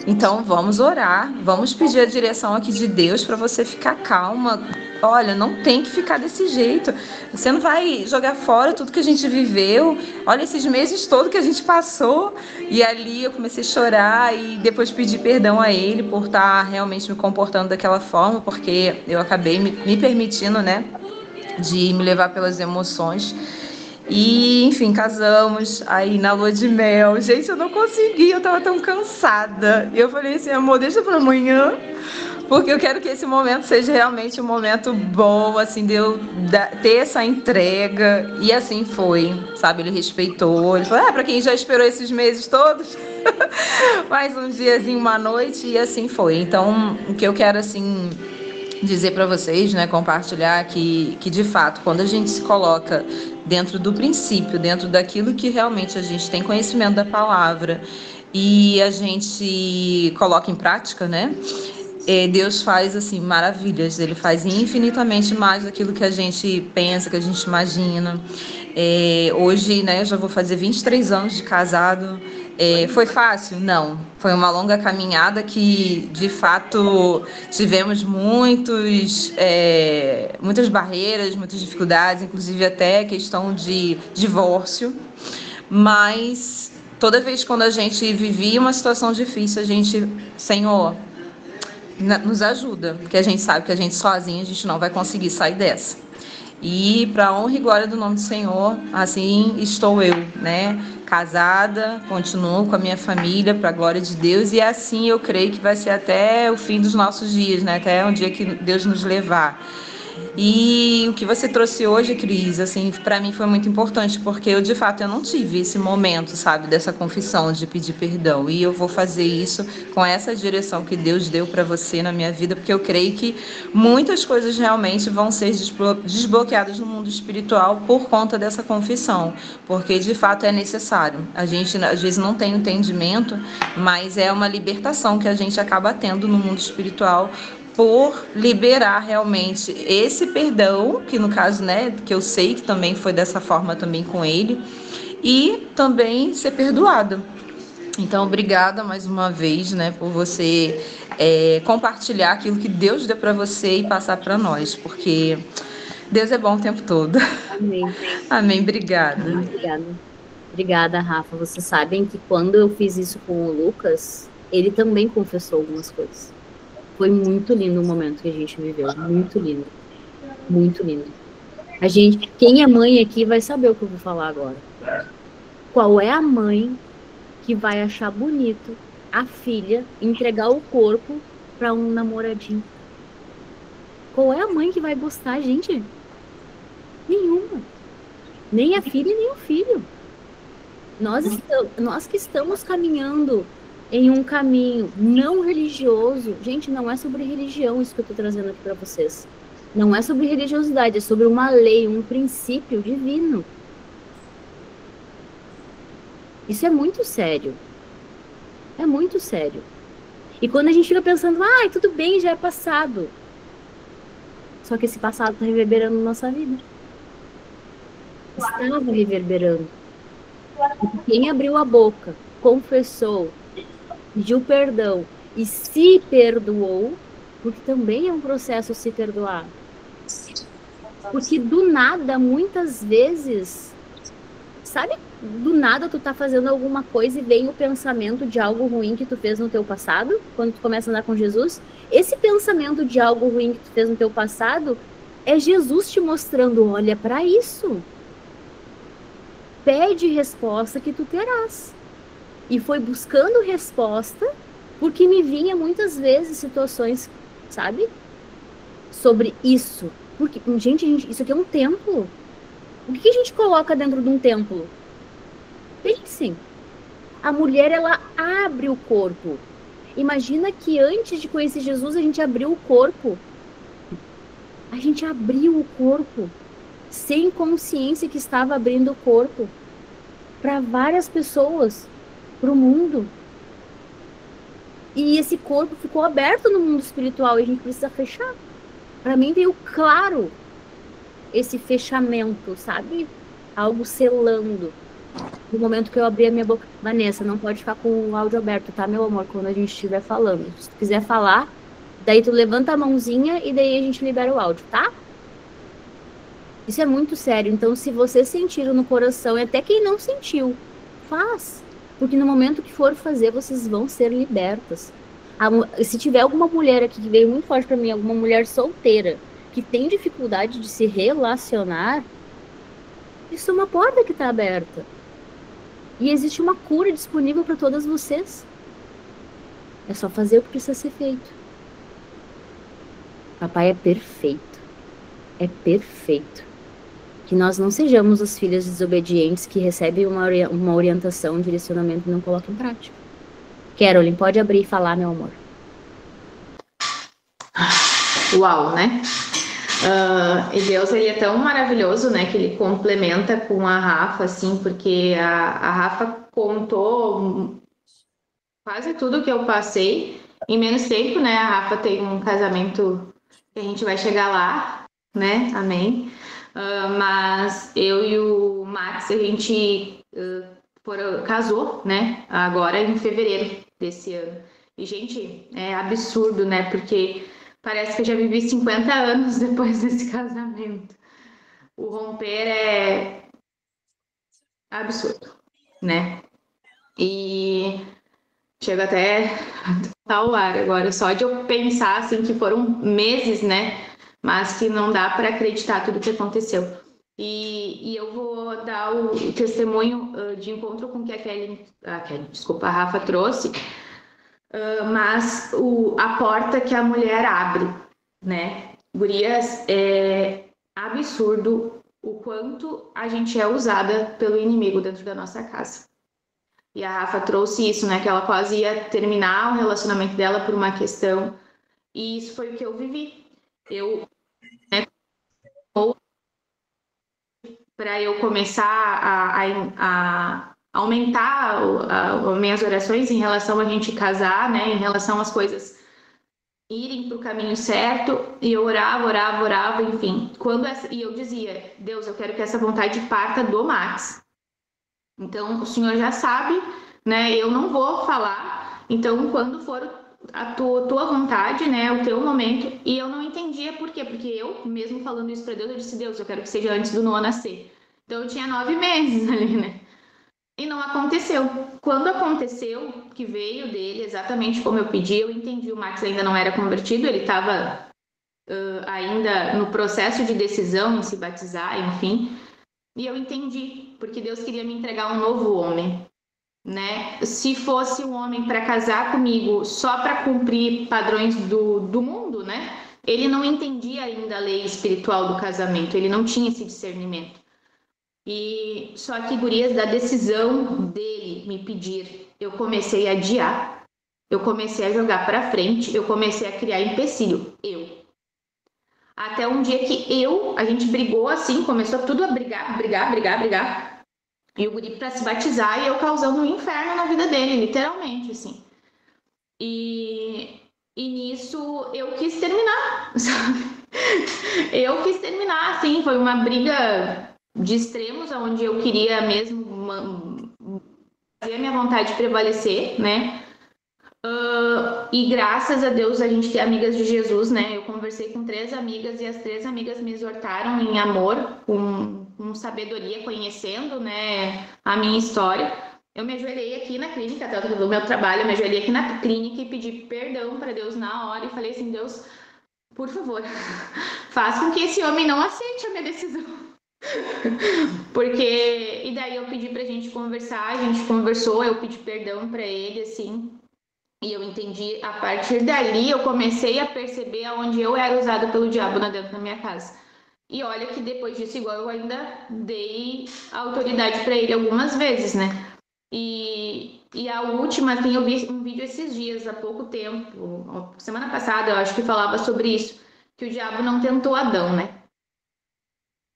[SPEAKER 3] Então vamos orar, vamos pedir a direção aqui de Deus para você ficar calma. Olha, não tem que ficar desse jeito. Você não vai jogar fora tudo que a gente viveu. Olha esses meses todos que a gente passou. E ali eu comecei a chorar e depois pedi perdão a ele por estar realmente me comportando daquela forma, porque eu acabei me permitindo, né, de me levar pelas emoções. E, enfim, casamos. Aí na lua de mel, gente, eu não consegui, eu tava tão cansada. E eu falei assim: amor, deixa pra amanhã, porque eu quero que esse momento seja realmente um momento bom, assim, de eu ter essa entrega. E assim foi, sabe? Ele respeitou, ele falou: pra quem já esperou esses meses todos, mais um diazinho, uma noite, e assim foi. Então, o que eu quero, assim, dizer para vocês, né, compartilhar que de fato, quando a gente se coloca dentro do princípio, dentro daquilo que realmente a gente tem conhecimento da palavra e a gente coloca em prática, né, Deus faz assim maravilhas. Ele faz infinitamente mais daquilo que a gente pensa, que a gente imagina. Hoje, né, eu já vou fazer 23 anos de casado. Foi fácil? Não. Foi uma longa caminhada que, de fato, tivemos muitas barreiras, muitas dificuldades, inclusive até questão de divórcio. Mas toda vez quando a gente vivia uma situação difícil, a gente: Senhor, nos ajuda, porque a gente sabe que a gente sozinha a gente não vai conseguir sair dessa. E para a honra e glória do nome do Senhor, assim estou eu, né? Casada, continuo com a minha família para a glória de Deus, e assim eu creio que vai ser até o fim dos nossos dias, né? Até um dia que Deus nos levar. E o que você trouxe hoje, Cris, assim, para mim foi muito importante, porque eu, de fato, eu não tive esse momento, sabe, dessa confissão, de pedir perdão. E eu vou fazer isso com essa direção que Deus deu para você na minha vida, porque eu creio que muitas coisas realmente vão ser desbloqueadas no mundo espiritual por conta dessa confissão, porque, de fato, é necessário. A gente, às vezes, não tem entendimento, mas é uma libertação que a gente acaba tendo no mundo espiritual, por liberar realmente esse perdão, que no caso, né, que eu sei que também foi dessa forma também com ele, e também ser perdoada. Então, obrigada mais uma vez, né, por você compartilhar aquilo que Deus deu para você e passar para nós, porque Deus é bom o tempo todo.
[SPEAKER 1] Amém.
[SPEAKER 3] Amém, obrigada.
[SPEAKER 1] Obrigada. Obrigada, Rafa. Vocês sabem que quando eu fiz isso com o Lucas, ele também confessou algumas coisas. Foi muito lindo o momento que a gente viveu, muito lindo, muito lindo. Quem é mãe aqui vai saber o que eu vou falar agora. Qual é a mãe que vai achar bonito a filha entregar o corpo para um namoradinho? Qual é a mãe que vai gostar, gente? Nenhuma. Nem a filha, nem o filho. Nós que estamos caminhando em um caminho não religioso. Gente, não é sobre religião isso que eu estou trazendo aqui para vocês. Não é sobre religiosidade, é sobre uma lei, um princípio divino. Isso é muito sério. É muito sério. E quando a gente fica pensando: tudo bem, já é passado. Só que esse passado está reverberando na nossa vida. Estava reverberando. Porque quem abriu a boca, confessou, pediu perdão e se perdoou, porque também é um processo se perdoar. Porque do nada, muitas vezes, sabe, do nada tu tá fazendo alguma coisa e vem o pensamento de algo ruim que tu fez no teu passado, quando tu começa a andar com Jesus. Esse pensamento de algo ruim que tu fez no teu passado é Jesus te mostrando: olha para isso. Pede resposta que tu terás. e foi buscando resposta, porque me vinha muitas vezes situações, sabe? Sobre isso. Porque, gente, isso aqui é um templo. O que a gente coloca dentro de um templo? Pensem. A mulher, ela abre o corpo. Imagina que antes de conhecer Jesus, a gente abriu o corpo. A gente abriu o corpo sem consciência que estava abrindo o corpo para várias pessoas, para o mundo. E esse corpo ficou aberto no mundo espiritual e a gente precisa fechar. Para mim veio claro esse fechamento, sabe? Algo selando. No momento que eu abri a minha boca. Vanessa, não pode ficar com o áudio aberto, tá, meu amor? Quando a gente estiver falando. Se tu quiser falar, daí tu levanta a mãozinha e daí a gente libera o áudio, tá? Isso é muito sério. Então, se vocês sentiram no coração, e até quem não sentiu, faz. Porque no momento que for fazer, vocês vão ser libertas. Se tiver alguma mulher aqui que veio muito forte pra mim, alguma mulher solteira, que tem dificuldade de se relacionar, isso é uma porta que tá aberta. E existe uma cura disponível para todas vocês. É só fazer o que precisa ser feito. Papai é perfeito. É perfeito. Que nós não sejamos as filhas desobedientes que recebem uma orientação, um direcionamento e não colocam em prática. Carolyn, pode abrir e falar, meu amor.
[SPEAKER 3] Uau, né? E Deus, ele é tão maravilhoso, né? Que ele complementa com a Rafa, assim, porque a Rafa contou quase tudo que eu passei em menos tempo, né? A Rafa tem um casamento que a gente vai chegar lá, né? Amém. Mas eu e o Max, a gente casou, né? Agora em fevereiro desse ano. E, gente, é absurdo, né? Porque parece que eu já vivi 50 anos depois desse casamento. O romper é absurdo, né? E chega até a o ar agora, só de eu pensar assim que foram meses, né? Mas que não dá para acreditar tudo que aconteceu. E eu vou dar o testemunho de encontro com o que a Rafa trouxe, mas a porta que a mulher abre, né? Gurias, é absurdo o quanto a gente é usada pelo inimigo dentro da nossa casa. E a Rafa trouxe isso, né? Que ela quase ia terminar o relacionamento dela por uma questão. E isso foi o que eu vivi. Para eu começar a aumentar as minhas orações em relação a gente casar, né? Em relação às coisas irem para o caminho certo. E eu orava, enfim. E eu dizia, Deus, eu quero que essa vontade parta do Max. Então, o senhor já sabe, né? Eu não vou falar. Então, quando for a tua vontade, né? O teu momento. E eu não entendia por quê. Porque eu, mesmo falando isso para Deus, eu disse, Deus, eu quero que seja antes do Noah nascer. Então, eu tinha 9 meses ali, né? E não aconteceu. Quando aconteceu, que veio dele exatamente como eu pedi, eu entendi. O Max ainda não era convertido, ele estava ainda no processo de decisão em se batizar, enfim. E eu entendi, porque Deus queria me entregar um novo homem, né? Se fosse um homem para casar comigo só para cumprir padrões do mundo, né? Ele não entendia ainda a lei espiritual do casamento, ele não tinha esse discernimento. E só que, gurias, da decisão dele me pedir, eu comecei a adiar, eu comecei a jogar para frente, eu comecei a criar empecilho, Até um dia que a gente brigou assim, começou tudo a brigar. E o guri para se batizar e eu causando um inferno na vida dele, literalmente, assim. E nisso eu quis terminar, sabe? Eu quis terminar, assim, foi uma briga de extremos, onde eu queria mesmo fazer a minha vontade prevalecer, né? E graças a Deus a gente tem amigas de Jesus, né? Eu conversei com 3 amigas e as 3 amigas me exortaram em amor, com sabedoria, conhecendo, né, a minha história. Eu me ajoelhei aqui na clínica, até do meu trabalho, eu me ajoelhei aqui na clínica e pedi perdão para Deus na hora e falei assim, Deus, por favor, faz com que esse homem não aceite a minha decisão.
[SPEAKER 4] Porque, e daí eu pedi pra gente conversar, a gente conversou, eu pedi perdão pra ele, assim, e eu entendi. A partir dali, eu comecei a perceber aonde eu era usada pelo diabo dentro da minha casa. E olha que depois disso, igual eu ainda dei autoridade pra ele algumas vezes, né? E a última, assim, eu vi um vídeo esses dias, há pouco tempo, semana passada, eu acho que falava sobre isso, que o diabo não tentou Adão, né?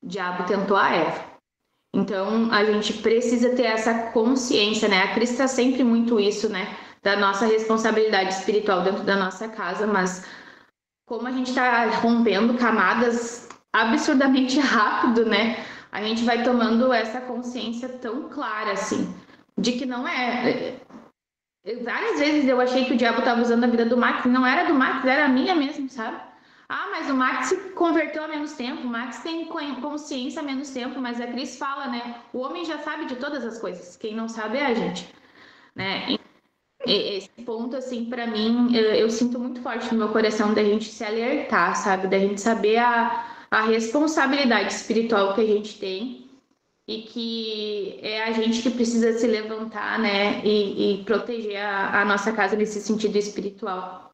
[SPEAKER 4] O diabo tentou a Eva. Então, a gente precisa ter essa consciência, né? A Cris está sempre muito isso, né? Da nossa responsabilidade espiritual dentro da nossa casa, mas como a gente está rompendo camadas absurdamente rápido, né? A gente vai tomando essa consciência tão clara, assim, de que não é. Várias vezes eu achei que o diabo estava usando a vida do Max, não era do Max, era a minha mesmo, sabe? Ah, mas o Max se converteu há menos tempo, o Max tem consciência há menos tempo, mas a Cris fala, né? O homem já sabe de todas as coisas, quem não sabe é a gente, né? E esse ponto, assim, para mim, eu sinto muito forte no meu coração da gente se alertar, sabe? Da gente saber a responsabilidade espiritual que a gente tem e que é a gente que precisa se levantar, né? E proteger a nossa casa nesse sentido espiritual.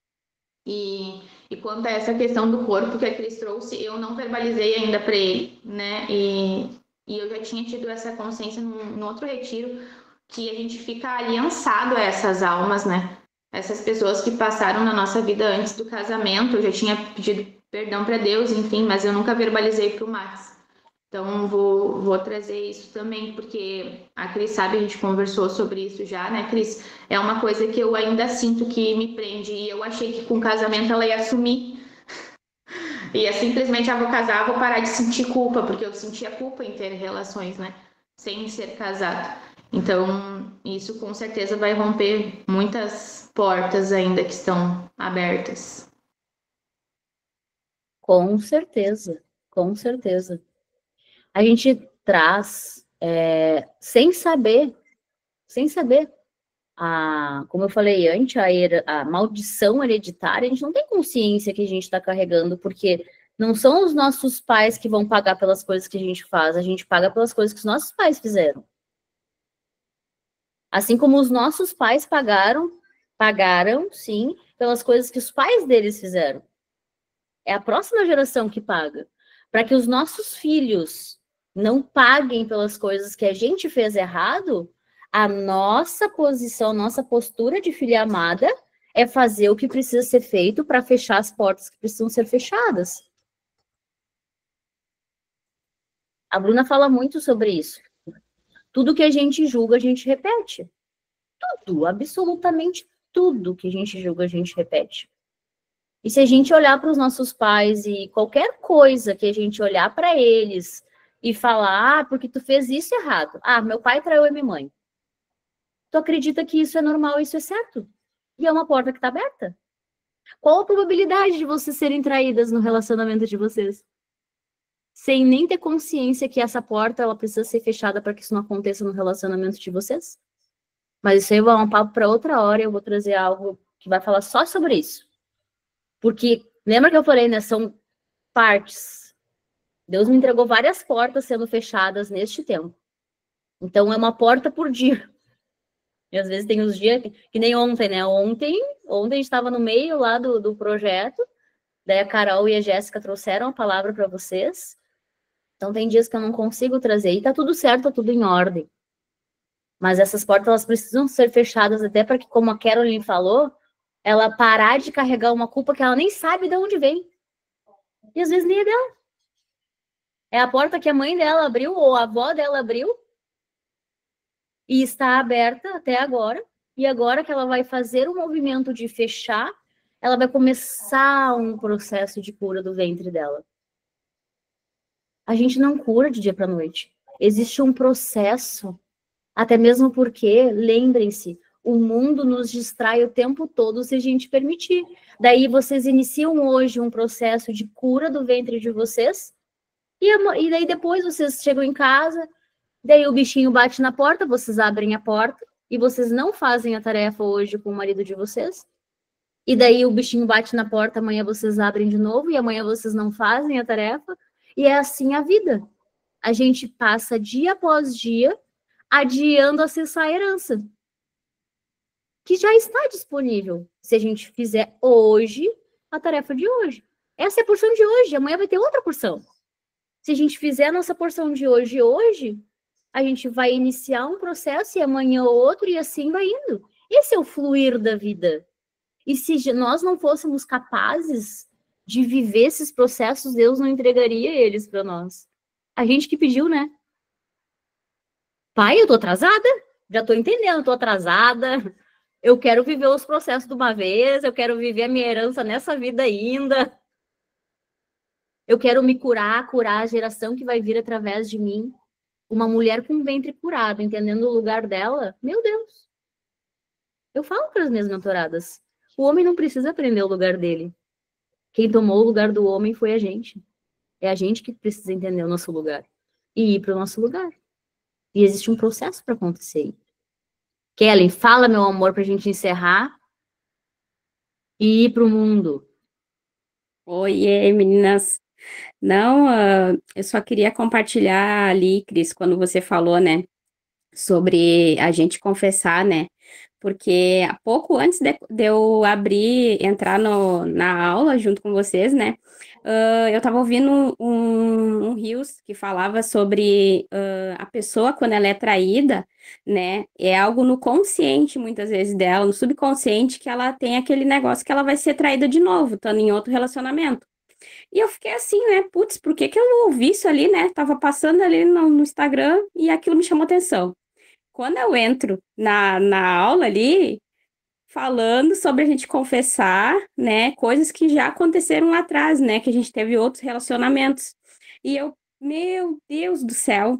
[SPEAKER 4] E quanto a essa questão do corpo que a Cris trouxe, eu não verbalizei ainda para ele, né? E eu já tinha tido essa consciência num outro retiro, que a gente fica aliançado a essas almas, né? Essas pessoas que passaram na nossa vida antes do casamento. Eu já tinha pedido perdão para Deus, enfim, mas eu nunca verbalizei para o Max. Então, vou trazer isso também, porque a Cris sabe, a gente conversou sobre isso já, né, Cris? É uma coisa que eu ainda sinto que me prende, e eu achei que com o casamento ela ia assumir. Ia simplesmente, vou casar, vou parar de sentir culpa, porque eu sentia culpa em ter relações, né? Sem ser casado. Então, isso com certeza vai romper muitas portas ainda que estão abertas.
[SPEAKER 1] Com certeza, com certeza. A gente traz, sem saber, como eu falei antes, a maldição hereditária, a gente não tem consciência que a gente está carregando, porque não são os nossos pais que vão pagar pelas coisas que a gente paga pelas coisas que os nossos pais fizeram. Assim como os nossos pais pagaram, sim, pelas coisas que os pais deles fizeram. É a próxima geração que paga. Para que os nossos filhos não paguem pelas coisas que a gente fez errado, a nossa posição, nossa postura de filha amada é fazer o que precisa ser feito para fechar as portas que precisam ser fechadas. A Bruna fala muito sobre isso. Tudo que a gente julga, a gente repete. Tudo, absolutamente tudo que a gente julga, a gente repete. E se a gente olhar para os nossos pais e qualquer coisa que a gente olhar para eles e falar, porque tu fez isso errado. Meu pai traiu a minha mãe. Tu acredita que isso é normal, isso é certo? E é uma porta que está aberta. Qual a probabilidade de vocês serem traídas no relacionamento de vocês? Sem nem ter consciência que essa porta ela precisa ser fechada para que isso não aconteça no relacionamento de vocês? Mas isso aí vai um papo para outra hora, eu vou trazer algo que vai falar só sobre isso. Porque, lembra que eu falei, né? São partes. Deus me entregou várias portas sendo fechadas neste tempo. Então, é uma porta por dia. E às vezes tem os dias, que nem ontem, né? Ontem a gente estava no meio lá do projeto, daí a Carol e a Jéssica trouxeram a palavra para vocês. Então, tem dias que eu não consigo trazer. E tá tudo certo, tá tudo em ordem. Mas essas portas, elas precisam ser fechadas até para que, como a Caroline falou, ela parar de carregar uma culpa que ela nem sabe de onde vem. E às vezes nem é dela. É a porta que a mãe dela abriu, ou a avó dela abriu, e está aberta até agora. E agora que ela vai fazer o movimento de fechar, ela vai começar um processo de cura do ventre dela. A gente não cura de dia para noite. Existe um processo. Até mesmo porque, lembrem-se, o mundo nos distrai o tempo todo se a gente permitir. Daí vocês iniciam hoje um processo de cura do ventre de vocês, e daí depois vocês chegam em casa, daí o bichinho bate na porta, vocês abrem a porta, e vocês não fazem a tarefa hoje com o marido de vocês, e daí o bichinho bate na porta, amanhã vocês abrem de novo, e amanhã vocês não fazem a tarefa, e é assim a vida. a gente passa dia após dia adiando acessar a herança, que já está disponível, se a gente fizer hoje a tarefa de hoje. Essa é a porção de hoje, amanhã vai ter outra porção. Se a gente fizer a nossa porção de hoje, a gente vai iniciar um processo e amanhã outro, e assim vai indo. Esse é o fluir da vida. E se nós não fôssemos capazes de viver esses processos, Deus não entregaria eles para nós. A gente que pediu, né? Pai, eu tô atrasada? Já tô entendendo, tô atrasada. Eu quero viver os processos de uma vez, eu quero viver a minha herança nessa vida ainda. Eu quero me curar a geração que vai vir através de mim. Uma mulher com o ventre curado, entendendo o lugar dela, meu Deus. Eu falo para as minhas mentoradas, o homem não precisa aprender o lugar dele. Quem tomou o lugar do homem foi a gente. É a gente que precisa entender o nosso lugar e ir para o nosso lugar. E existe um processo para acontecer aí. Kellen, fala, meu amor, para a gente encerrar e ir para o mundo.
[SPEAKER 5] Oiê, meninas. Não, eu só queria compartilhar ali, Cris, quando você falou, né, sobre a gente confessar, né, porque há pouco antes de eu entrar na aula junto com vocês, né, eu estava ouvindo um Reels que falava sobre a pessoa, quando ela é traída, né, é algo no consciente, muitas vezes, dela, no subconsciente, que ela tem aquele negócio que ela vai ser traída de novo, estando em outro relacionamento. E eu fiquei assim, né? Putz, por que que eu não ouvi isso ali, né? Tava passando ali no Instagram e aquilo me chamou atenção. Quando eu entro na aula ali, falando sobre a gente confessar, né? Coisas que já aconteceram lá atrás, né? Que a gente teve outros relacionamentos. E eu, meu Deus do céu.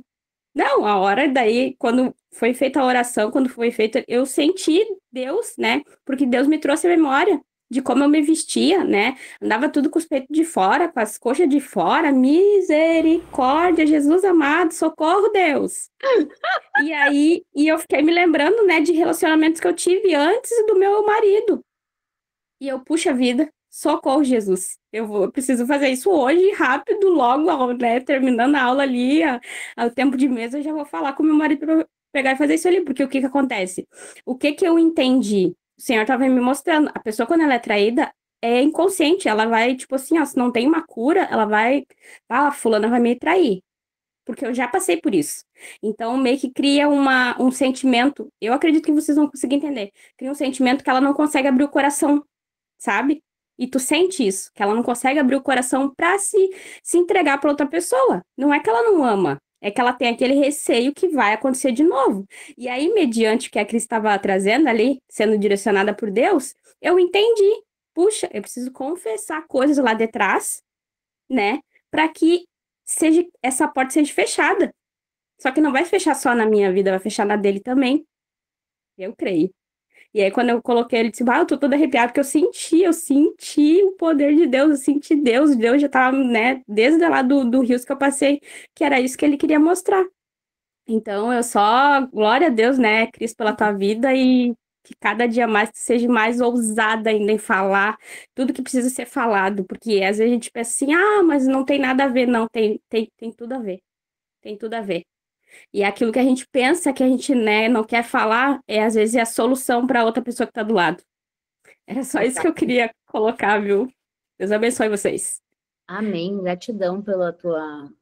[SPEAKER 5] Não, a hora daí, quando foi feita a oração, quando foi feita, eu senti Deus, né? Porque Deus me trouxe a memória de como eu me vestia, né? Andava tudo com os peitos de fora, com as coxas de fora. Misericórdia, Jesus amado, socorro, Deus. E aí, eu fiquei me lembrando, né, de relacionamentos que eu tive antes do meu marido. E eu, puxa vida, socorro, Jesus. Eu preciso fazer isso hoje, rápido, logo, né, terminando a aula ali, ao tempo de mesa, eu já vou falar com meu marido para pegar e fazer isso ali, porque o que que acontece? O que que eu entendi? O Senhor estava me mostrando, a pessoa quando ela é traída, é inconsciente, ela vai, tipo assim, ó, se não tem uma cura, ela vai, a fulana vai me trair, porque eu já passei por isso. Então, meio que cria um sentimento, eu acredito que vocês vão conseguir entender, cria um sentimento que ela não consegue abrir o coração, sabe? E tu sente isso, que ela não consegue abrir o coração para se entregar para outra pessoa. Não é que ela não ama, é que ela tem aquele receio que vai acontecer de novo. E aí, mediante o que a Cris estava trazendo ali, sendo direcionada por Deus, eu entendi. Puxa, eu preciso confessar coisas lá de trás, né? Para que essa porta seja fechada. Só que não vai fechar só na minha vida, vai fechar na dele também. Eu creio. E aí, quando eu coloquei ele, disse, eu tô toda arrepiada, porque eu senti o poder de Deus, eu senti Deus já tava, né, desde lá do rios que eu passei, que era isso que ele queria mostrar. Então, eu só, glória a Deus, né, Cris, pela tua vida, e que cada dia mais tu seja mais ousada ainda em falar tudo que precisa ser falado, porque às vezes a gente pensa assim, mas não tem nada a ver, não, tem tudo a ver, tem tudo a ver. E aquilo que a gente pensa que a gente, né, não quer falar, às vezes é a solução para outra pessoa que está do lado. Era só isso que eu queria colocar, viu? Deus abençoe vocês.
[SPEAKER 1] Amém. Gratidão pela tua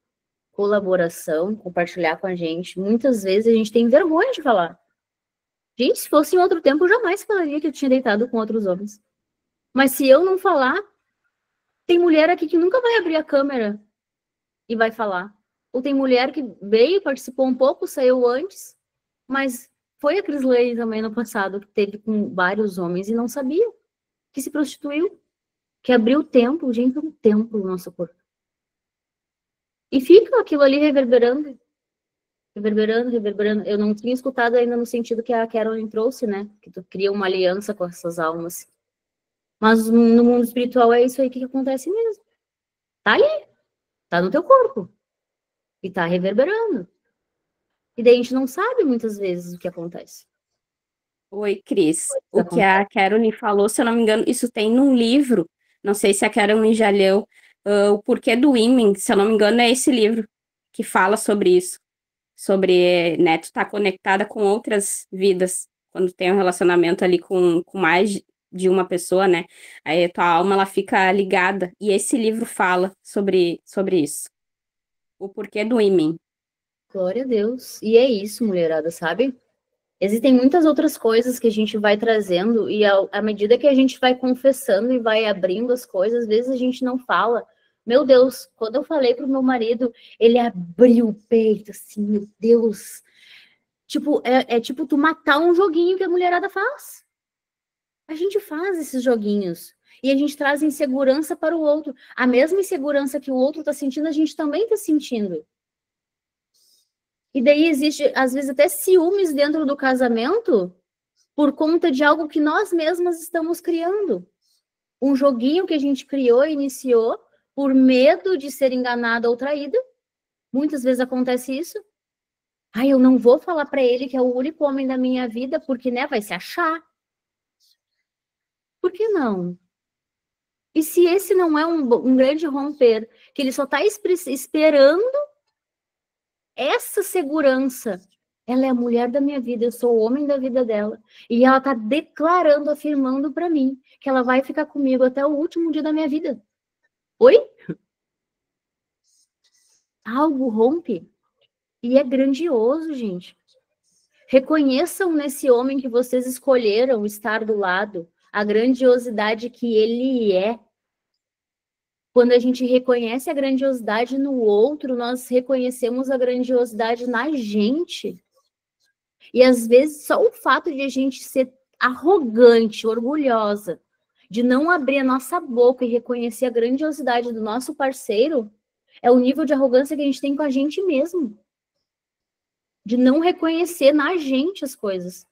[SPEAKER 1] colaboração, compartilhar com a gente. Muitas vezes a gente tem vergonha de falar. Gente, se fosse em outro tempo, eu jamais falaria que eu tinha deitado com outros homens. Mas se eu não falar, tem mulher aqui que nunca vai abrir a câmera e vai falar. Ou tem mulher que veio, participou um pouco, saiu antes, mas foi a Crisley também no passado, que teve com vários homens e não sabia, que se prostituiu, que abriu o templo, gente, um templo no nosso corpo. E fica aquilo ali reverberando. Eu não tinha escutado ainda no sentido que a Carolyn trouxe, né? Que tu cria uma aliança com essas almas. Mas no mundo espiritual é isso aí que acontece mesmo. Tá ali. Tá no teu corpo. E tá reverberando. E daí a gente não sabe muitas vezes o que acontece.
[SPEAKER 5] Oi, Cris. O que a Carolyn falou, se eu não me engano, isso tem num livro. Não sei se a Carolyn já leu. O Porquê do Ímen, se eu não me engano, é esse livro. que fala sobre isso, sobre, né, tu tá conectada com outras vidas, quando tem um relacionamento ali com mais de uma pessoa, né, aí a tua alma, ela fica ligada, e esse livro fala sobre isso, o porquê do ímã.
[SPEAKER 1] Glória a Deus. E é isso, mulherada, sabe? Existem muitas outras coisas que a gente vai trazendo, e à medida que a gente vai confessando e vai abrindo as coisas, às vezes a gente não fala. Meu Deus, quando eu falei pro meu marido, ele abriu o peito, assim, meu Deus. Tipo, é tipo tu matar um joguinho que a mulherada faz. A gente faz esses joguinhos. E a gente traz insegurança para o outro. A mesma insegurança que o outro está sentindo, a gente também está sentindo. E daí existe, às vezes, até ciúmes dentro do casamento por conta de algo que nós mesmas estamos criando. Um joguinho que a gente criou, iniciou, por medo de ser enganada ou traída. Muitas vezes acontece isso. Eu não vou falar para ele que é o único homem da minha vida, porque, né, vai se achar. Por que não? E se esse não é um grande romper, que ele só está esperando essa segurança, ela é a mulher da minha vida, eu sou o homem da vida dela, e ela está declarando, afirmando para mim que ela vai ficar comigo até o último dia da minha vida. Oi? Algo rompe e é grandioso, gente. Reconheçam nesse homem que vocês escolheram estar do lado a grandiosidade que ele é. Quando a gente reconhece a grandiosidade no outro, nós reconhecemos a grandiosidade na gente. E às vezes só o fato de a gente ser arrogante, orgulhosa, de não abrir a nossa boca e reconhecer a grandiosidade do nosso parceiro, é o nível de arrogância que a gente tem com a gente mesmo. De não reconhecer na gente as coisas.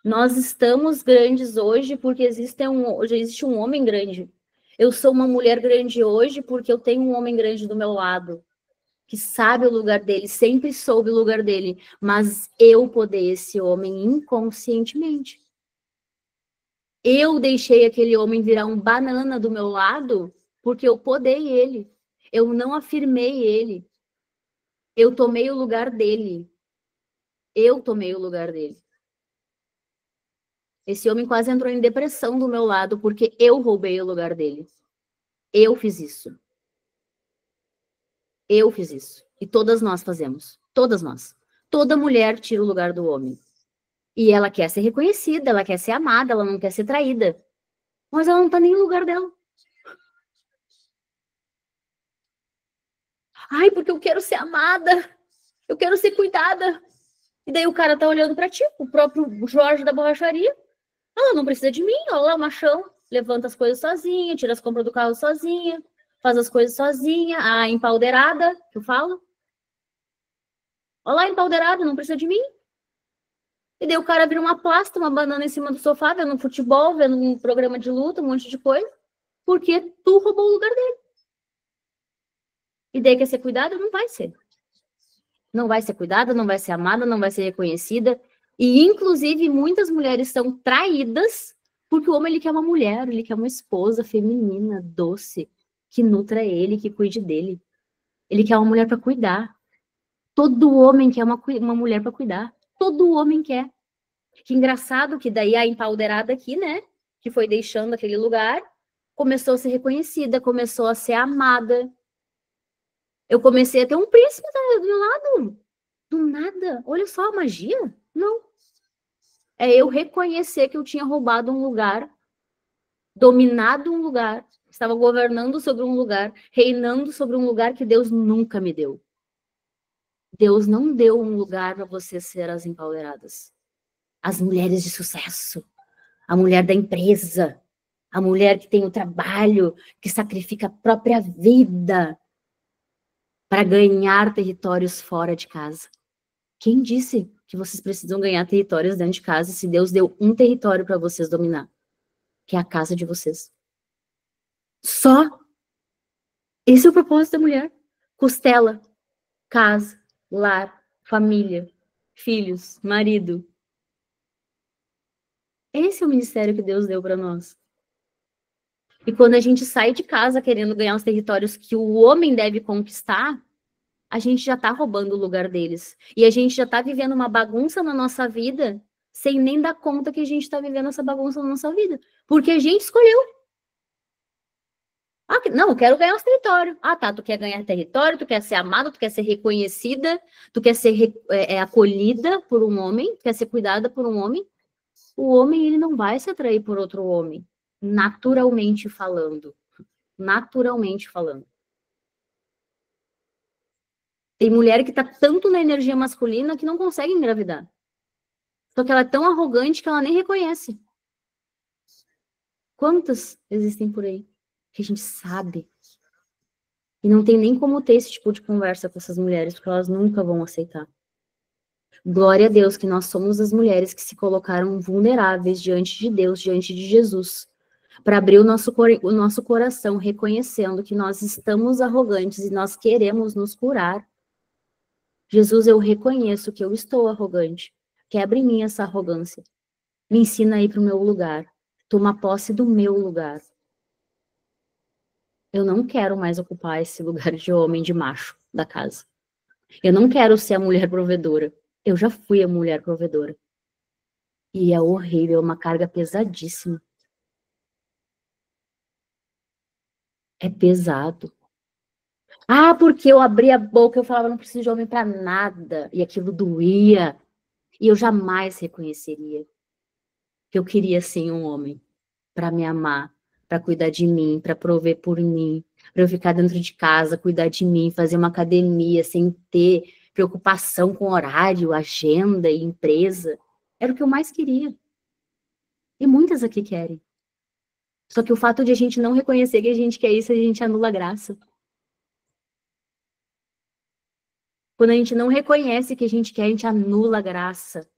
[SPEAKER 1] Nós estamos grandes hoje porque existe um homem grande. Eu sou uma mulher grande hoje porque eu tenho um homem grande do meu lado, que sabe o lugar dele, sempre soube o lugar dele, mas eu podei esse homem inconscientemente. Eu deixei aquele homem virar um banana do meu lado porque eu podei ele. Eu não afirmei ele. Eu tomei o lugar dele. Eu tomei o lugar dele. Esse homem quase entrou em depressão do meu lado porque eu roubei o lugar dele. Eu fiz isso. Eu fiz isso. E todas nós fazemos. Todas nós. Toda mulher tira o lugar do homem. E ela quer ser reconhecida, ela quer ser amada, ela não quer ser traída. Mas ela não tá nem no lugar dela. Porque eu quero ser amada. Eu quero ser cuidada. E daí o cara tá olhando pra ti, o próprio Jorge da borracharia. Ela não precisa de mim, ela é o machão. Levanta as coisas sozinha, tira as compras do carro sozinha, faz as coisas sozinha. A empaldeirada, que eu falo. Olha lá, a empaldeirada, não precisa de mim. E daí o cara vira uma plasta, uma banana em cima do sofá, vendo futebol, vendo um programa de luta, um monte de coisa. Porque tu roubou o lugar dele. E daí quer ser cuidada? Não vai ser. Não vai ser cuidada, não vai ser amada, não vai ser reconhecida. E, inclusive, muitas mulheres são traídas porque o homem ele quer uma mulher, ele quer uma esposa feminina, doce, que nutra ele, que cuide dele. Ele quer uma mulher para cuidar. Todo homem quer uma mulher para cuidar. Todo homem quer. Que engraçado que daí a empaldeirada aqui, né? Que foi deixando aquele lugar, começou a ser reconhecida, começou a ser amada. Eu comecei a ter um príncipe do meu lado. Do nada. Olha só a magia. Não. É eu reconhecer que eu tinha roubado um lugar, dominado um lugar, estava governando sobre um lugar, reinando sobre um lugar que Deus nunca me deu. Deus não deu um lugar para você ser as empoderadas. As mulheres de sucesso. A mulher da empresa. A mulher que tem o trabalho, que sacrifica a própria vida para ganhar territórios fora de casa. Quem disse que vocês precisam ganhar territórios dentro de casa se Deus deu um território para vocês dominar? Que é a casa de vocês. Só. Esse é o propósito da mulher. Costela, casa, lar, família, filhos, marido. Esse é o ministério que Deus deu para nós. E quando a gente sai de casa querendo ganhar os territórios que o homem deve conquistar, a gente já tá roubando o lugar deles. E a gente já tá vivendo uma bagunça na nossa vida, sem nem dar conta que a gente tá vivendo essa bagunça na nossa vida. Porque a gente escolheu. Ah, não, eu quero ganhar os territórios. Ah, tá, tu quer ganhar território, tu quer ser amada, tu quer ser reconhecida, tu quer ser acolhida por um homem, tu quer ser cuidada por um homem. O homem, ele não vai se atrair por outro homem, naturalmente falando. Naturalmente falando. Tem mulher que tá tanto na energia masculina que não consegue engravidar. Só que ela é tão arrogante que ela nem reconhece. Quantas existem por aí? Que a gente sabe. E não tem nem como ter esse tipo de conversa com essas mulheres, porque elas nunca vão aceitar. Glória a Deus que nós somos as mulheres que se colocaram vulneráveis diante de Deus, diante de Jesus, para abrir o nosso coração, reconhecendo que nós estamos arrogantes e nós queremos nos curar. Jesus, eu reconheço que eu estou arrogante. Quebra em mim essa arrogância. Me ensina a ir para o meu lugar. Toma posse do meu lugar. Eu não quero mais ocupar esse lugar de homem, de macho da casa. Eu não quero ser a mulher provedora. Eu já fui a mulher provedora. E é horrível, é uma carga pesadíssima. É pesado. Ah, porque eu abri a boca, eu falava, não preciso de homem para nada. E aquilo doía. E eu jamais reconheceria que eu queria sim um homem para me amar, para cuidar de mim, para prover por mim, para eu ficar dentro de casa, cuidar de mim, fazer uma academia sem ter preocupação com horário, agenda e empresa. Era o que eu mais queria. E muitas aqui querem. Só que o fato de a gente não reconhecer que a gente quer isso, a gente anula a graça. Quando a gente não reconhece que a gente quer, a gente anula a graça.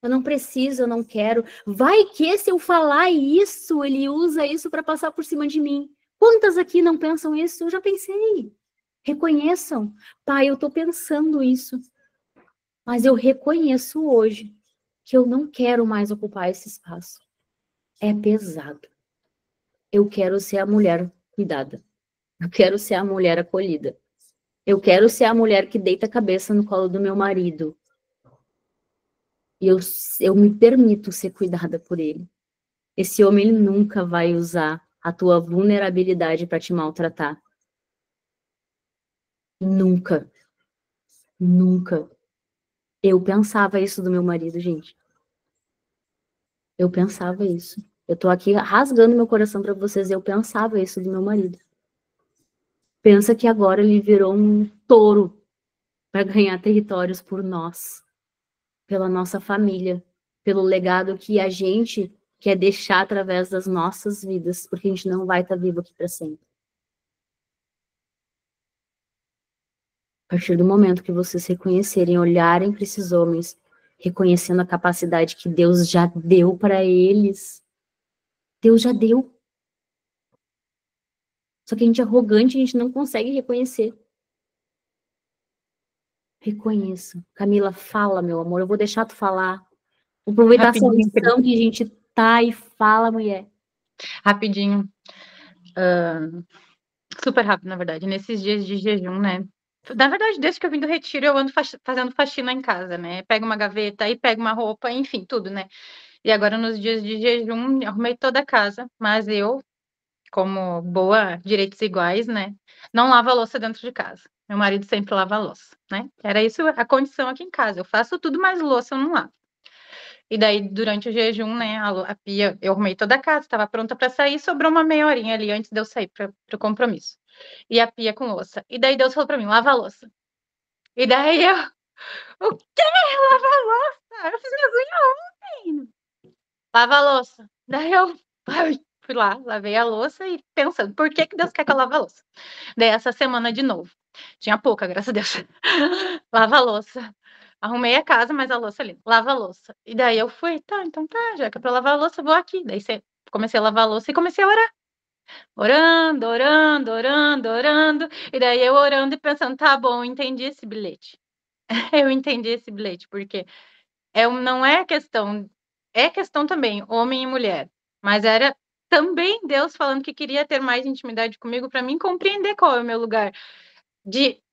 [SPEAKER 1] Eu não preciso, eu não quero. Vai que se eu falar isso, ele usa isso para passar por cima de mim. Quantas aqui não pensam isso? Eu já pensei. Reconheçam. Pai, eu estou pensando isso. Mas eu reconheço hoje que eu não quero mais ocupar esse espaço. É pesado. Eu quero ser a mulher cuidada. Eu quero ser a mulher acolhida. Eu quero ser a mulher que deita a cabeça no colo do meu marido. E eu me permito ser cuidada por ele. Esse homem, ele nunca vai usar a tua vulnerabilidade para te maltratar. Nunca. Nunca. Eu pensava isso do meu marido, gente. Eu pensava isso. Eu tô aqui rasgando meu coração para vocês. Eu pensava isso do meu marido. Pensa que agora ele virou um touro para ganhar territórios por nós, pela nossa família, pelo legado que a gente quer deixar através das nossas vidas, porque a gente não vai estar vivo aqui para sempre. A partir do momento que vocês reconhecerem, olharem para esses homens, reconhecendo a capacidade que Deus já deu para eles. Deus já deu. Só que a gente é arrogante, a gente não consegue reconhecer. Reconheça. Camila, fala, meu amor. Eu vou deixar tu falar. Vou aproveitar essa
[SPEAKER 3] Rapidinho, Cris.
[SPEAKER 1] lição que a gente tá e fala, mulher.
[SPEAKER 3] Rapidinho. Super rápido, na verdade. Nesses dias de jejum, né? Na verdade, desde que eu vim do retiro, eu ando fazendo faxina em casa, né? Pego uma gaveta, aí pego uma roupa, enfim, tudo, né? E agora, nos dias de jejum, eu arrumei toda a casa, mas eu, como boa direitos iguais, né? Não lavo a louça dentro de casa. Meu marido sempre lava a louça, né? Era isso a condição aqui em casa. Eu faço tudo, mas louça eu não lavo. E daí, durante o jejum, né, a pia, eu arrumei toda a casa, estava pronta para sair, sobrou uma meia horinha ali antes de eu sair para o compromisso. E a pia com louça. E daí Deus falou para mim, lava a louça. E daí eu, o quê? Lava a louça? Eu fiz minhas unhas ontem. Lava a louça. Daí eu fui lá, lavei a louça e pensando, por que Deus quer que eu lave a louça? Daí essa semana de novo. Tinha pouca, graças a Deus. Lava a louça. Arrumei a casa, mas a louça ali. Lava a louça. E daí eu fui, tá, então tá, já que é pra lavar a louça, eu vou aqui. Daí comecei a lavar a louça e comecei a orar. Orando, orando, orando, orando. E daí eu orando e pensando, tá bom, entendi esse bilhete. Eu entendi esse bilhete, porque não é questão, é questão também, homem e mulher. Mas era
[SPEAKER 6] também Deus falando que queria ter mais intimidade comigo para mim compreender qual é o meu lugar.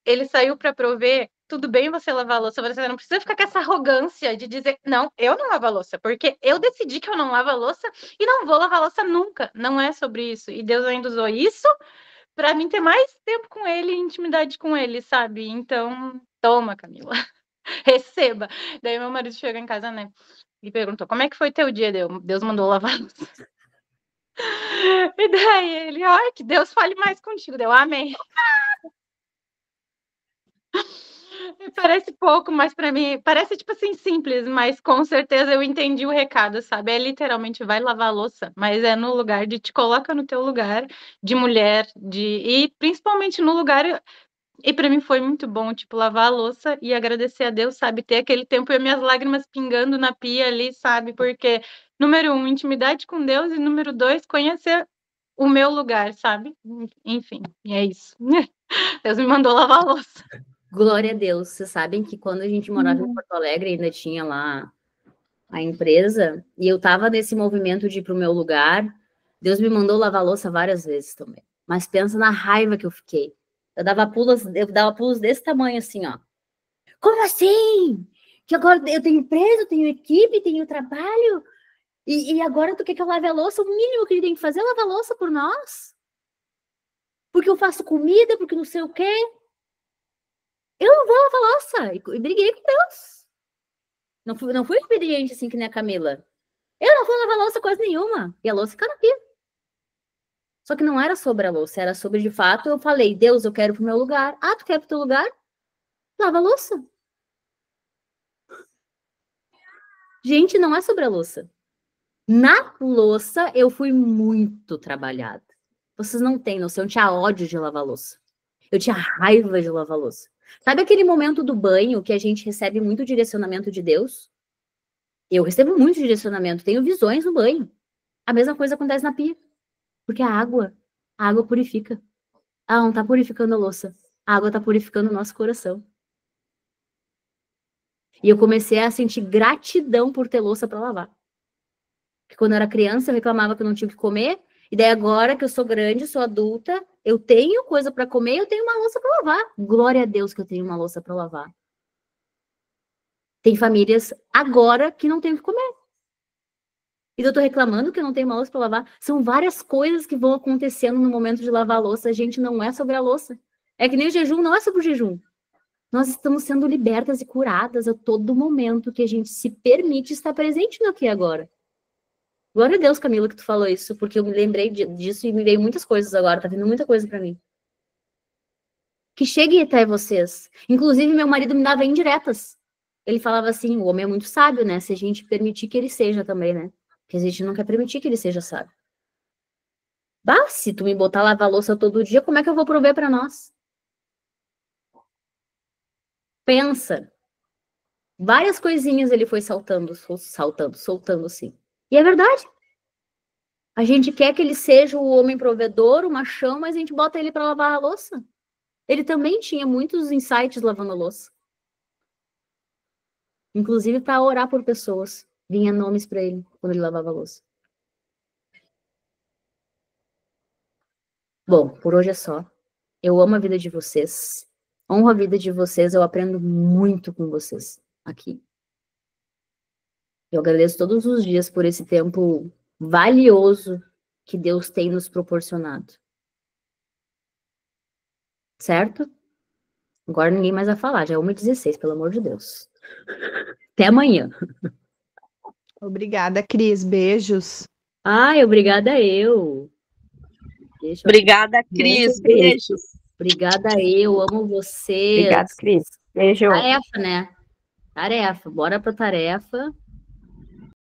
[SPEAKER 6] Ele saiu para prover, tudo bem você lavar a louça, você não precisa ficar com essa arrogância de dizer, não, eu não lavo a louça, porque eu decidi que eu não lavo a louça e não vou lavar a louça nunca. Não é sobre isso. E Deus ainda usou isso para mim ter mais tempo com ele, intimidade com ele, sabe? Então, toma, Camila, receba. Daí meu marido chegou em casa, né, e perguntou, como é que foi teu dia? Deus mandou lavar a louça. E daí ele, ai, que Deus fale mais contigo. Deu, amém. Parece pouco, mas para mim parece tipo assim simples, mas com certeza eu entendi o recado, sabe? É literalmente vai lavar a louça, mas é no lugar de te coloca no teu lugar de mulher, e principalmente no lugar. E para mim foi muito bom, tipo, lavar a louça e agradecer a Deus, sabe? Ter aquele tempo e as minhas lágrimas pingando na pia ali, sabe? Porque número 1, intimidade com Deus, e número 2, conhecer o meu lugar, sabe? Enfim, e é isso. Deus me mandou lavar a louça.
[SPEAKER 1] Glória a Deus. Vocês sabem que quando a gente morava em Porto Alegre, ainda tinha lá a empresa, e eu tava nesse movimento de ir pro meu lugar, Deus me mandou lavar louça várias vezes também. Mas pensa na raiva que eu fiquei. Eu dava pulos desse tamanho assim, ó. Como assim? Que agora eu tenho empresa, eu tenho equipe, tenho trabalho, e agora tu quer que eu lave a louça? O mínimo que ele tem que fazer é lavar a louça por nós? Porque eu faço comida, porque não sei o quê. Eu não vou lavar louça. E briguei com Deus. Não fui obediente assim que nem a Camila. Eu não vou lavar louça coisa nenhuma. E a louça fica na pia. Só que não era sobre a louça, era sobre, de fato, eu falei, Deus, eu quero pro meu lugar. Ah, tu quer pro teu lugar? Lava a louça. Gente, não é sobre a louça. Na louça, eu fui muito trabalhada. Vocês não têm noção, eu tinha ódio de lavar louça. Eu tinha raiva de lavar louça. Sabe aquele momento do banho que a gente recebe muito direcionamento de Deus? Eu recebo muito direcionamento, tenho visões no banho. A mesma coisa acontece na pia. Porque a água purifica. Ah, não tá purificando a louça. A água tá purificando o nosso coração. E eu comecei a sentir gratidão por ter louça para lavar. Porque quando eu era criança, eu reclamava que eu não tinha o que comer. E daí agora que eu sou grande, sou adulta, eu tenho coisa para comer, eu tenho uma louça para lavar. Glória a Deus que eu tenho uma louça para lavar. Tem famílias agora que não tem o que comer. E eu tô reclamando que eu não tenho uma louça para lavar. São várias coisas que vão acontecendo no momento de lavar a louça. Gente, não é sobre a louça. É que nem o jejum, não é sobre o jejum. Nós estamos sendo libertas e curadas a todo momento que a gente se permite estar presente no aqui e agora. Glória a Deus, Camila, que tu falou isso, porque eu me lembrei disso e me veio muitas coisas agora, tá vindo muita coisa pra mim. Que chegue até vocês. Inclusive, meu marido me dava indiretas. Ele falava assim, o homem é muito sábio, né? Se a gente permitir que ele seja também, né? Porque a gente não quer permitir que ele seja sábio. Bah, se tu me botar lavar a louça todo dia, como é que eu vou prover pra nós? Pensa. Várias coisinhas ele foi soltando assim. E é verdade. A gente quer que ele seja o homem provedor, o machão, mas a gente bota ele para lavar a louça. Ele também tinha muitos insights lavando a louça. Inclusive para orar por pessoas. Vinha nomes para ele quando ele lavava a louça. Bom, por hoje é só. Eu amo a vida de vocês. Honro a vida de vocês. Eu aprendo muito com vocês aqui. Eu agradeço todos os dias por esse tempo valioso que Deus tem nos proporcionado. Certo? Agora ninguém mais vai falar, já é 1h16, pelo amor de Deus. Até amanhã.
[SPEAKER 7] Obrigada, Cris. Beijos.
[SPEAKER 1] Ai, obrigada eu.
[SPEAKER 5] Obrigada, Cris. Beijos.
[SPEAKER 1] Obrigada eu, amo vocês.
[SPEAKER 5] Obrigada, Cris. Beijo.
[SPEAKER 1] Tarefa, né? Tarefa. Bora pra tarefa.